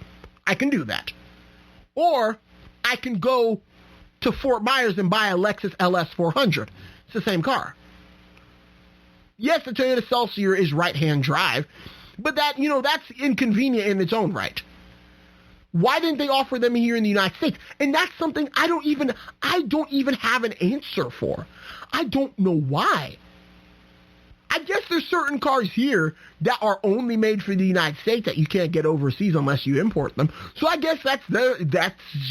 I can do that. Or I can go to Fort Myers and buy a Lexus LS400. It's the same car. Yes, the Toyota Celsior is right-hand drive, but that, you know, that's inconvenient in its own right. Why didn't they offer them here in the United States? And that's something I don't even have an answer for. I don't know why. I guess there's certain cars here that are only made for the United States that you can't get overseas unless you import them. So I guess that's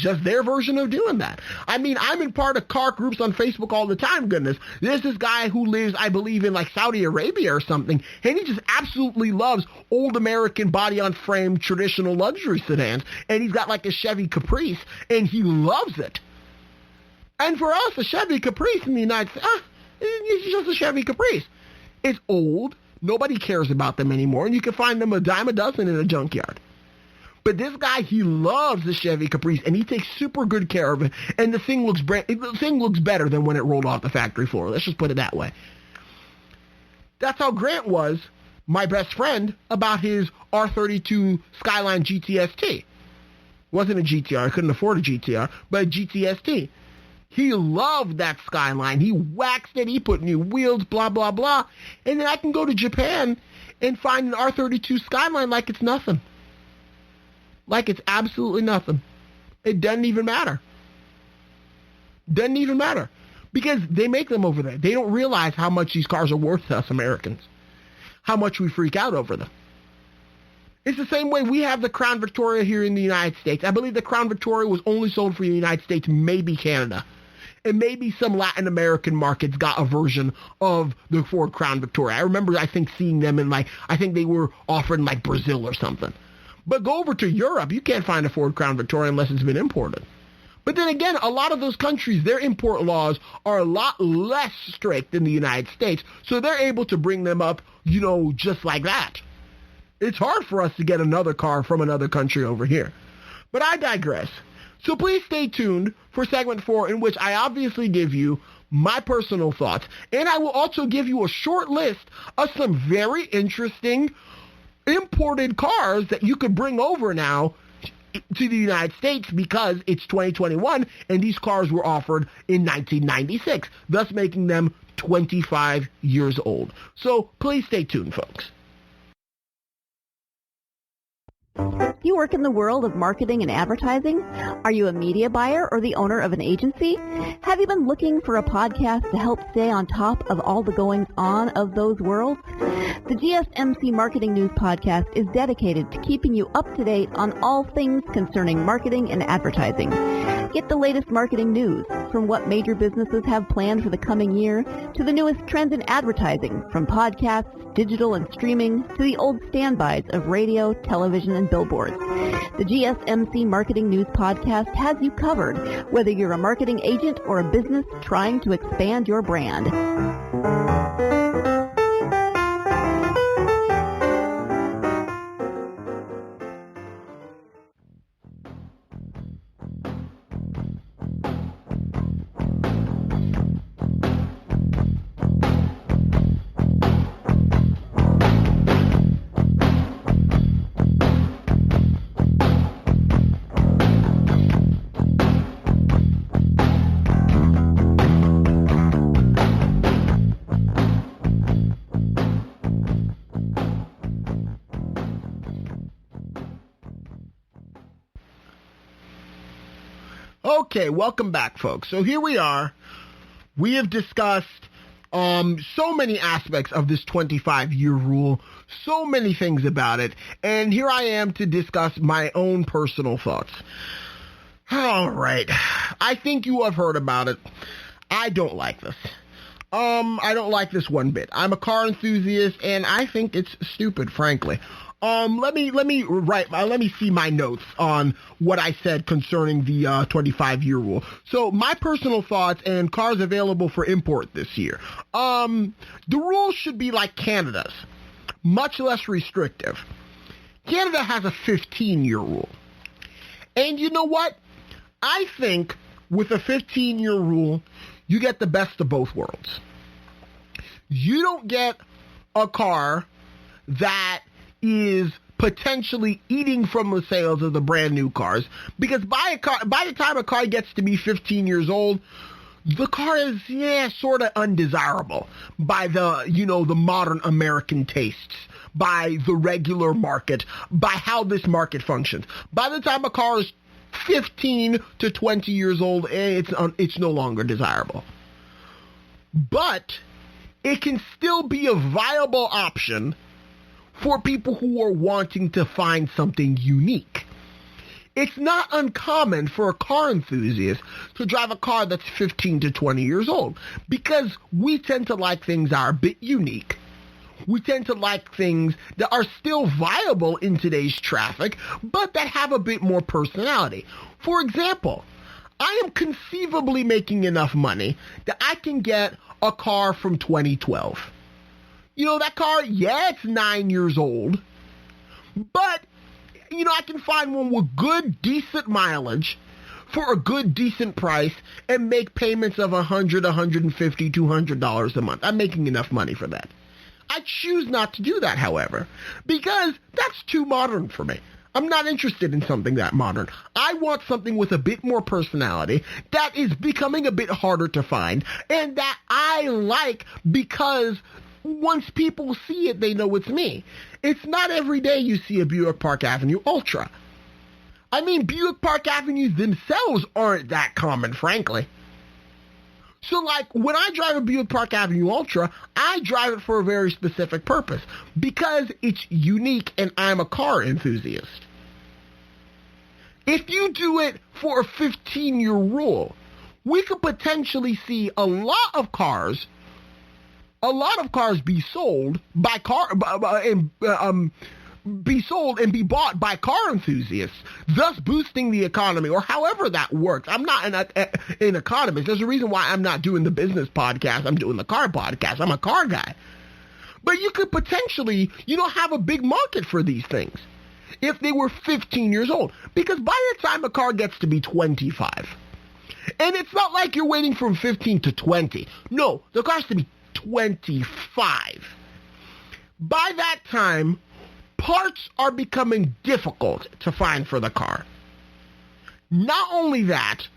just their version of doing that. I mean, I'm in part of car groups on Facebook all the time, goodness. There's this guy who lives, I believe, in like Saudi Arabia or something, and he just absolutely loves old American body-on-frame traditional luxury sedans, and he's got like a Chevy Caprice, and he loves it. And for us, a Chevy Caprice in the United States, it's just a Chevy Caprice. It's old. Nobody cares about them anymore, and you can find them a dime a dozen in a junkyard. But this guy, he loves the Chevy Caprice, and he takes super good care of it, and the thing looks better than when it rolled off the factory floor. Let's just put it that way. That's how Grant was, my best friend, about his R32 Skyline GTST. It wasn't a GTR. I couldn't afford a GTR, but a GTST. He loved that Skyline. He waxed it. He put new wheels, blah, blah, blah. And then I can go to Japan and find an R32 Skyline like it's nothing. Like it's absolutely nothing. It doesn't even matter. Doesn't even matter. Because they make them over there. They don't realize how much these cars are worth to us Americans. How much we freak out over them. It's the same way we have the Crown Victoria here in the United States. I believe the Crown Victoria was only sold for the United States, maybe Canada. And maybe some Latin American markets got a version of the Ford Crown Victoria. I remember, I think, seeing them in, like, I think they were offered in, like, Brazil or something. But go over to Europe, you can't find a Ford Crown Victoria unless it's been imported. But then again, a lot of those countries, their import laws are a lot less strict than the United States, so they're able to bring them up, you know, just like that. It's hard for us to get another car from another country over here. But I digress. So please stay tuned for segment 4, in which I obviously give you my personal thoughts. And I will also give you a short list of some very interesting imported cars that you could bring over now to the United States, because it's 2021 and these cars were offered in 1996, thus making them 25 years old. So please stay tuned, folks. Do you work in the world of marketing and advertising? Are you a media buyer or the owner of an agency? Have you been looking for a podcast to help stay on top of all the goings-on of those worlds? The GSMC Marketing News Podcast is dedicated to keeping you up to date on all things concerning marketing and advertising. Get the latest marketing news, from what major businesses have planned for the coming year to the newest trends in advertising, from podcasts, digital and streaming, to the old standbys of radio, television, and billboards. The GSMC Marketing News Podcast has you covered, whether you're a marketing agent or a business trying to expand your brand. Okay, welcome back, folks. So here we are. We have discussed so many aspects of this 25-year rule, so many things about it, and here I am to discuss my own personal thoughts. All right. I think you have heard about it. I don't like this. I don't like this one bit. I'm a car enthusiast, and I think it's stupid, frankly. Let me see my notes on what I said concerning the 25-year rule. So my personal thoughts and cars available for import this year. The rule should be like Canada's, much less restrictive. Canada has a 15-year rule. And you know what? I think with a 15-year rule, you get the best of both worlds. You don't get a car that is potentially eating from the sales of the brand new cars, because by the time a car gets to be 15 years old, the car is sort of undesirable by the modern American tastes, by the regular market, by how this market functions. By the time a car is 15 to 20 years old, it's no longer desirable. But it can still be a viable option for people who are wanting to find something unique. It's not uncommon for a car enthusiast to drive a car that's 15 to 20 years old, because we tend to like things that are a bit unique. We tend to like things that are still viable in today's traffic, but that have a bit more personality. For example, I am conceivably making enough money that I can get a car from 2012. You know, that car, it's 9 years old, but, I can find one with good, decent mileage for a good, decent price and make payments of $100, $150, $200 a month. I'm making enough money for that. I choose not to do that, however, because that's too modern for me. I'm not interested in something that modern. I want something with a bit more personality that is becoming a bit harder to find, and that I like because once people see it, they know it's me. It's not every day you see a Buick Park Avenue Ultra. I mean, Buick Park Avenues themselves aren't that common, frankly. So, when I drive a Buick Park Avenue Ultra, I drive it for a very specific purpose, because it's unique and I'm a car enthusiast. If you do it for a 15-year rule, we could potentially see a lot of cars be sold and be bought by car enthusiasts, thus boosting the economy, or however that works. I'm not an economist. There's a reason why I'm not doing the business podcast. I'm doing the car podcast. I'm a car guy. But you could potentially, have a big market for these things if they were 15 years old, because by the time a car gets to be 25, and it's not like you're waiting from 15 to 20. No, the car has to be 25. By that time, parts are becoming difficult to find for the car. Not only that,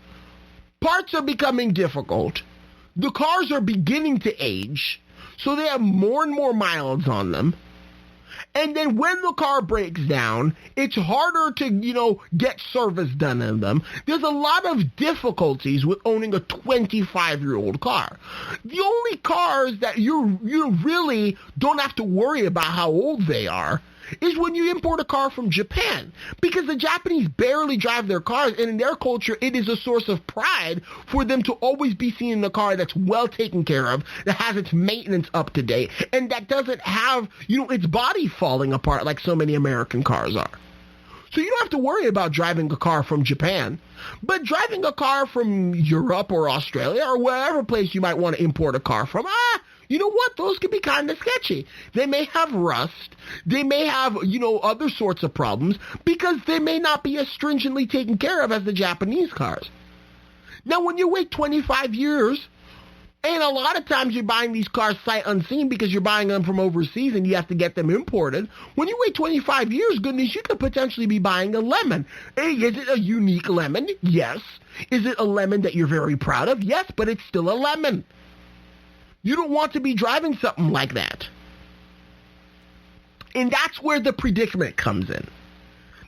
parts are becoming difficult. The cars are beginning to age, so they have more and more miles on them. And then when the car breaks down, it's harder to, get service done in them. There's a lot of difficulties with owning a 25-year-old car. The only cars that you really don't have to worry about how old they are is when you import a car from Japan, because the Japanese barely drive their cars, and in their culture, it is a source of pride for them to always be seen in a car that's well taken care of, that has its maintenance up to date, and that doesn't have, its body falling apart like so many American cars are. So you don't have to worry about driving a car from Japan, but driving a car from Europe or Australia or wherever place you might want to import a car from, you know what? Those can be kind of sketchy. They may have rust. They may have, other sorts of problems, because they may not be as stringently taken care of as the Japanese cars. Now, when you wait 25 years, and a lot of times you're buying these cars sight unseen because you're buying them from overseas and you have to get them imported. When you wait 25 years, goodness, you could potentially be buying a lemon. Hey, is it a unique lemon? Yes. Is it a lemon that you're very proud of? Yes, but it's still a lemon. You don't want to be driving something like that. And that's where the predicament comes in.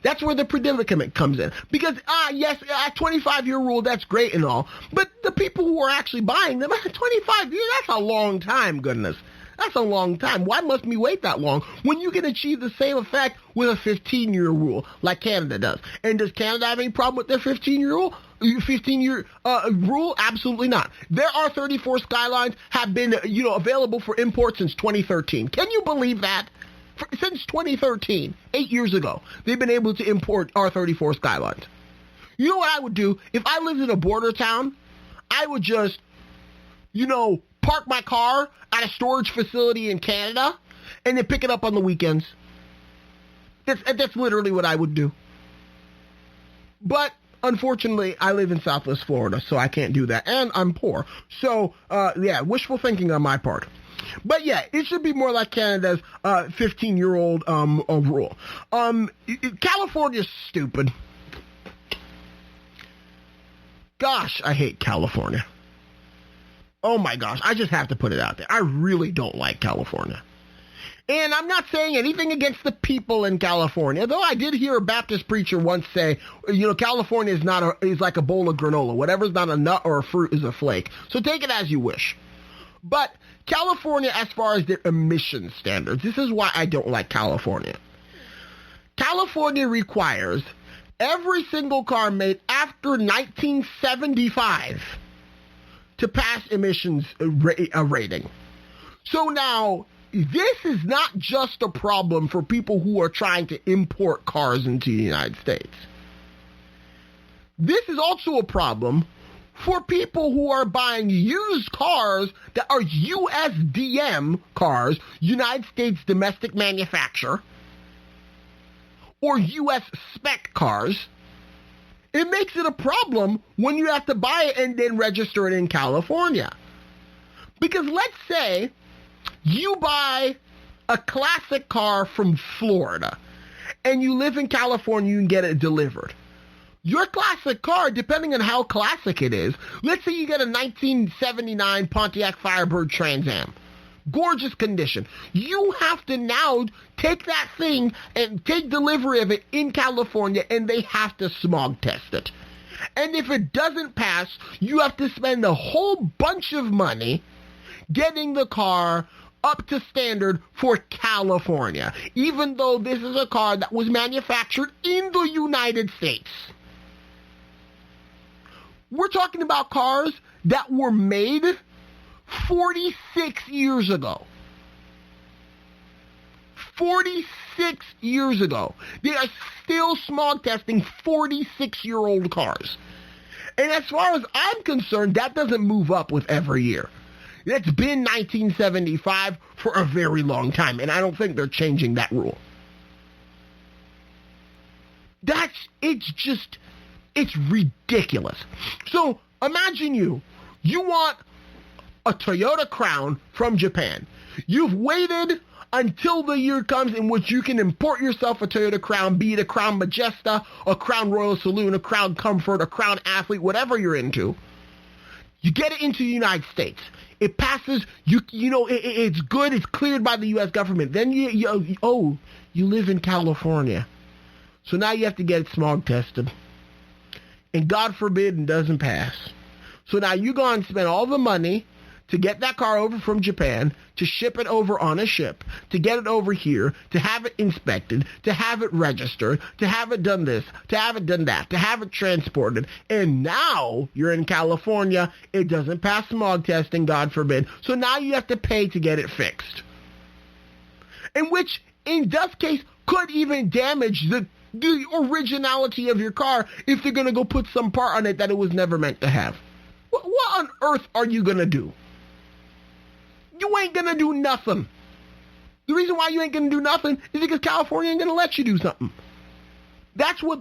That's where the predicament comes in. Because, yes, a 25-year rule, that's great and all, but the people who are actually buying them, 25 years, that's a long time, goodness. That's a long time. Why must we wait that long when you can achieve the same effect with a 15-year rule like Canada does? And does Canada have any problem with their 15-year rule? 15-year rule? Absolutely not. Their R34 Skylines have been, available for import since 2013. Can you believe that? Since 2013, 8 years ago, they've been able to import R34 Skylines. You know what I would do? If I lived in a border town, I would just, park my car at a storage facility in Canada and then pick it up on the weekends. That's literally what I would do. But unfortunately, I live in Southwest Florida, so I can't do that. And I'm poor. So, wishful thinking on my part. But yeah, it should be more like Canada's 15-year-old rule. California's stupid. Gosh, I hate California. Oh my gosh, I just have to put it out there. I really don't like California. And I'm not saying anything against the people in California, though I did hear a Baptist preacher once say, California is like a bowl of granola. Whatever's not a nut or a fruit is a flake. So take it as you wish. But California, as far as their emission standards, this is why I don't like California. California requires every single car made after 1975 to pass emissions rating. So now, this is not just a problem for people who are trying to import cars into the United States. This is also a problem for people who are buying used cars that are USDM cars, United States Domestic Manufacture, or US spec cars. It makes it a problem when you have to buy it and then register it in California. Because let's say you buy a classic car from Florida and you live in California, you can get it delivered. Your classic car, depending on how classic it is, let's say you get a 1979 Pontiac Firebird Trans Am. Gorgeous condition. You have to now take that thing and take delivery of it in California, and they have to smog test it. And if it doesn't pass, you have to spend a whole bunch of money getting the car up to standard for California, even though this is a car that was manufactured in the United States. We're talking about cars that were made 46 years ago. 46 years ago. They are still smog testing 46-year-old cars. And as far as I'm concerned, that doesn't move up with every year. It's been 1975 for a very long time, and I don't think they're changing that rule. It's ridiculous. So imagine you want a Toyota Crown from Japan. You've waited until the year comes in which you can import yourself a Toyota Crown, be it a Crown Majesta, a Crown Royal Saloon, a Crown Comfort, a Crown Athlete, whatever you're into. You get it into the United States. It passes, it's good, it's cleared by the U.S. government. Then you live in California. So now you have to get it smog tested. And God forbid it doesn't pass. So now you go and spend all the money to get that car over from Japan, to ship it over on a ship, to get it over here, to have it inspected, to have it registered, to have it done this, to have it done that, to have it transported. And now you're in California. It doesn't pass smog testing, God forbid. So now you have to pay to get it fixed. And which, in this case, could even damage the originality of your car if they're going to go put some part on it that it was never meant to have. What on earth are you going to do? You ain't going to do nothing. The reason why you ain't going to do nothing is because California ain't going to let you do something. That's what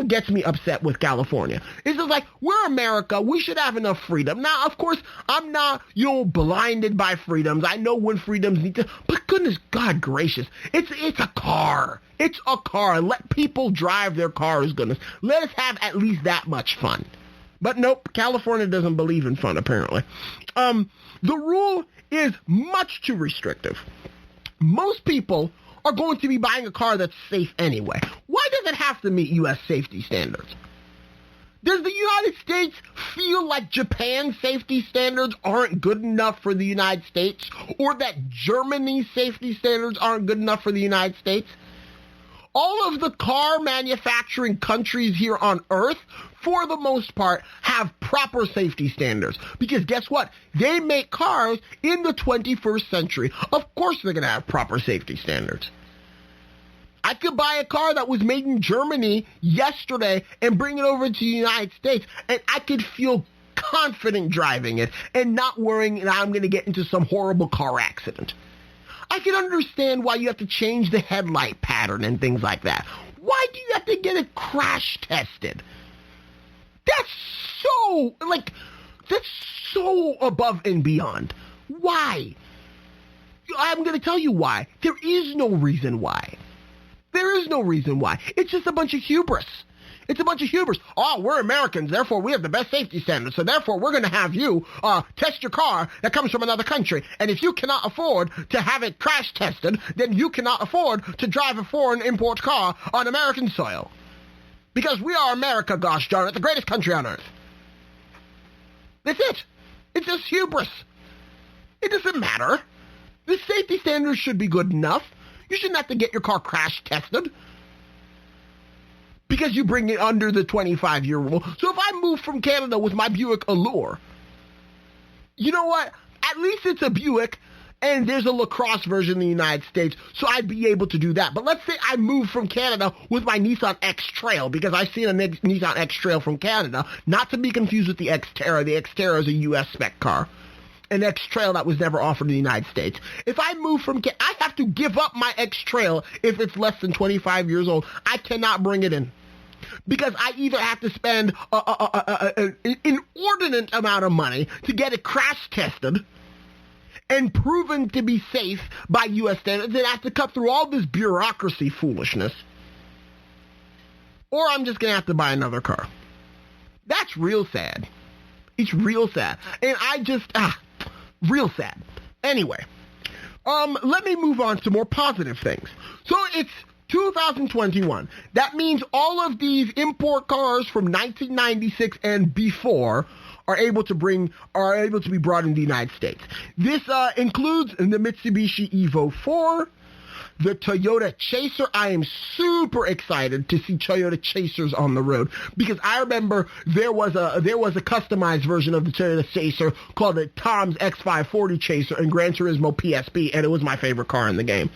gets me upset with California. It's just like, we're America. We should have enough freedom. Now, of course, I'm not, blinded by freedoms. I know when freedoms need to, but goodness, God gracious, it's a car. It's a car. Let people drive their cars, goodness. Let us have at least that much fun. But nope, California doesn't believe in fun, apparently. The rule is much too restrictive. Most people are going to be buying a car that's safe anyway. Why does it have to meet U.S. safety standards? Does the United States feel like Japan's safety standards aren't good enough for the United States, or that Germany's safety standards aren't good enough for the United States? All of the car manufacturing countries here on Earth, for the most part, have proper safety standards. Because guess what? They make cars in the 21st century. Of course they're going to have proper safety standards. I could buy a car that was made in Germany yesterday and bring it over to the United States, and I could feel confident driving it and not worrying that I'm going to get into some horrible car accident. I can understand why you have to change the headlight pattern and things like that. Why do you have to get it crash tested? That's so above and beyond. Why? I'm going to tell you why. There is no reason why. There is no reason why. It's just a bunch of hubris. It's a bunch of hubris. Oh, we're Americans, therefore we have the best safety standards, so therefore we're going to have you test your car that comes from another country. And if you cannot afford to have it crash tested, then you cannot afford to drive a foreign import car on American soil. Because we are America, gosh darn it, the greatest country on earth. That's it. It's just hubris. It doesn't matter. The safety standards should be good enough. You shouldn't have to get your car crash tested because you bring it under the 25-year rule. So if I move from Canada with my Buick Allure, you know what? At least it's a Buick, and there's a lacrosse version in the United States, so I'd be able to do that. But let's say I move from Canada with my Nissan X-Trail, because I've seen a Nissan X-Trail from Canada, not to be confused with the Xterra. The Xterra is a U.S. spec car. An X-Trail that was never offered in the United States. If I move from I have to give up my X-Trail if it's less than 25 years old. I cannot bring it in. Because I either have to spend an inordinate amount of money to get it crash tested and proven to be safe by U.S. standards, and I have to cut through all this bureaucracy foolishness, or I'm just going to have to buy another car. That's real sad. It's real sad. And real sad. Anyway, let me move on to more positive things. So it's 2021. That means all of these import cars from 1996 and before are able to be brought into the United States. This includes the Mitsubishi Evo 4, the Toyota Chaser. I am super excited to see Toyota Chasers on the road, because I remember there was a customized version of the Toyota Chaser called the Tom's X540 Chaser in Gran Turismo PSP, and it was my favorite car in the game.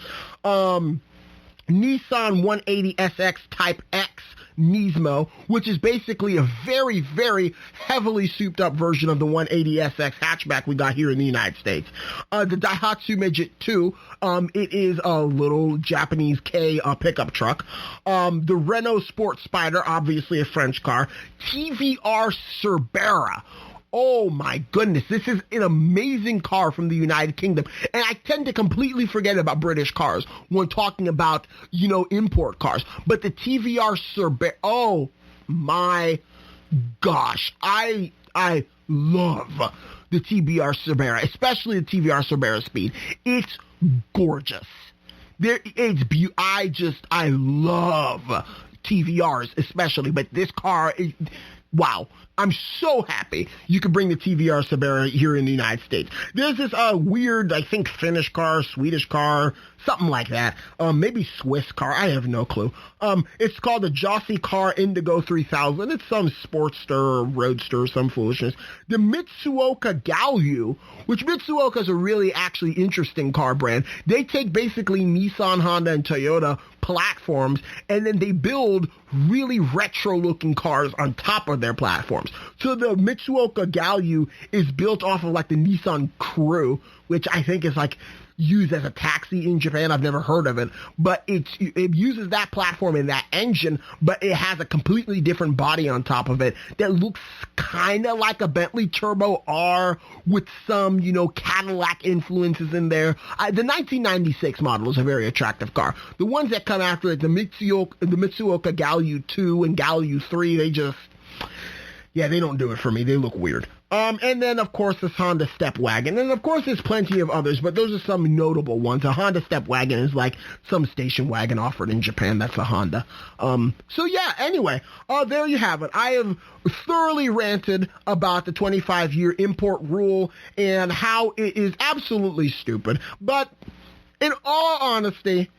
Nissan 180SX Type X Nismo, which is basically a very, very heavily souped up version of the 180SX hatchback we got here in the United States. The Daihatsu Midget 2, it is a little Japanese K pickup truck. The Renault Sport Spider, obviously a French car. TVR Cerbera. Oh my goodness, this is an amazing car from the United Kingdom. And I tend to completely forget about British cars when talking about, import cars. But the TVR Cerbera, oh my gosh, I love the TVR Cerbera, especially the TVR Cerbera Speed. It's gorgeous. I love TVRs especially, but this car is, wow. I'm so happy you could bring the TVR Cerbera here in the United States. There's this weird, I think, Finnish car, Swedish car, something like that. Maybe Swiss car. I have no clue. It's called the Jossi Car Indigo 3000. It's some Sportster or Roadster or some foolishness. The Mitsuoka Galyu, which Mitsuoka is a really actually interesting car brand. They take basically Nissan, Honda, and Toyota platforms, and then they build really retro-looking cars on top of their platforms. So the Mitsuoka Galyu is built off of like the Nissan Crew, which I think is like used as a taxi in Japan. I've never heard of it, but it uses that platform and that engine, but it has a completely different body on top of it that looks kind of like a Bentley Turbo R with some, Cadillac influences in there. The 1996 model is a very attractive car. The ones that come after it, the Mitsuoka Galyu 2 and Galyu 3, they don't do it for me. They look weird. And then, of course, this Honda Step Wagon. And, of course, there's plenty of others, but those are some notable ones. A Honda Step Wagon is like some station wagon offered in Japan. That's a Honda. So, yeah, anyway, there you have it. I have thoroughly ranted about the 25-year import rule and how it is absolutely stupid. But in all honesty,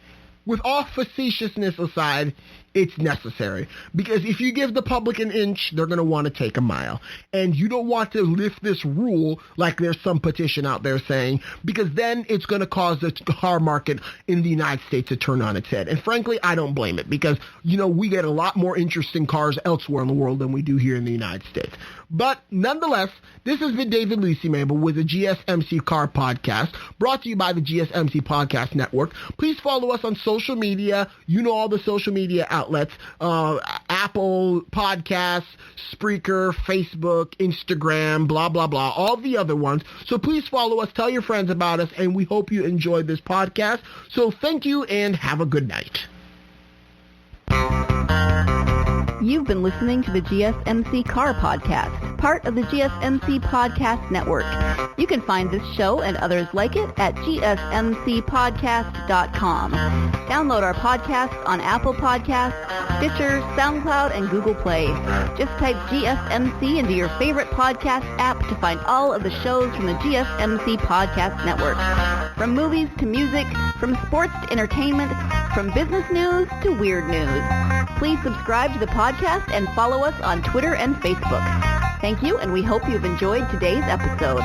with all facetiousness aside, it's necessary. Because if you give the public an inch, they're going to want to take a mile. And you don't want to lift this rule like there's some petition out there saying, because then it's going to cause the car market in the United States to turn on its head. And frankly, I don't blame it because, we get a lot more interesting cars elsewhere in the world than we do here in the United States. But nonetheless, this has been David Lucy Mabel with the GSMC Car Podcast, brought to you by the GSMC Podcast Network. Please follow us on social media. All the social media outlets, Apple Podcasts, Spreaker, Facebook, Instagram, blah, blah, blah, all the other ones. So please follow us, tell your friends about us, and we hope you enjoyed this podcast. So thank you and have a good night. You've been listening to the GSMC Car Podcast, part of the GSMC Podcast Network. You can find this show and others like it at gsmcpodcast.com. Download our podcasts on Apple Podcasts, Stitcher, SoundCloud, and Google Play. Just type GSMC into your favorite podcast app to find all of the shows from the GSMC Podcast Network. From movies to music, from sports to entertainment, from business news to weird news. Please subscribe to the podcast and follow us on Twitter and Facebook. Thank you, and we hope you've enjoyed today's episode.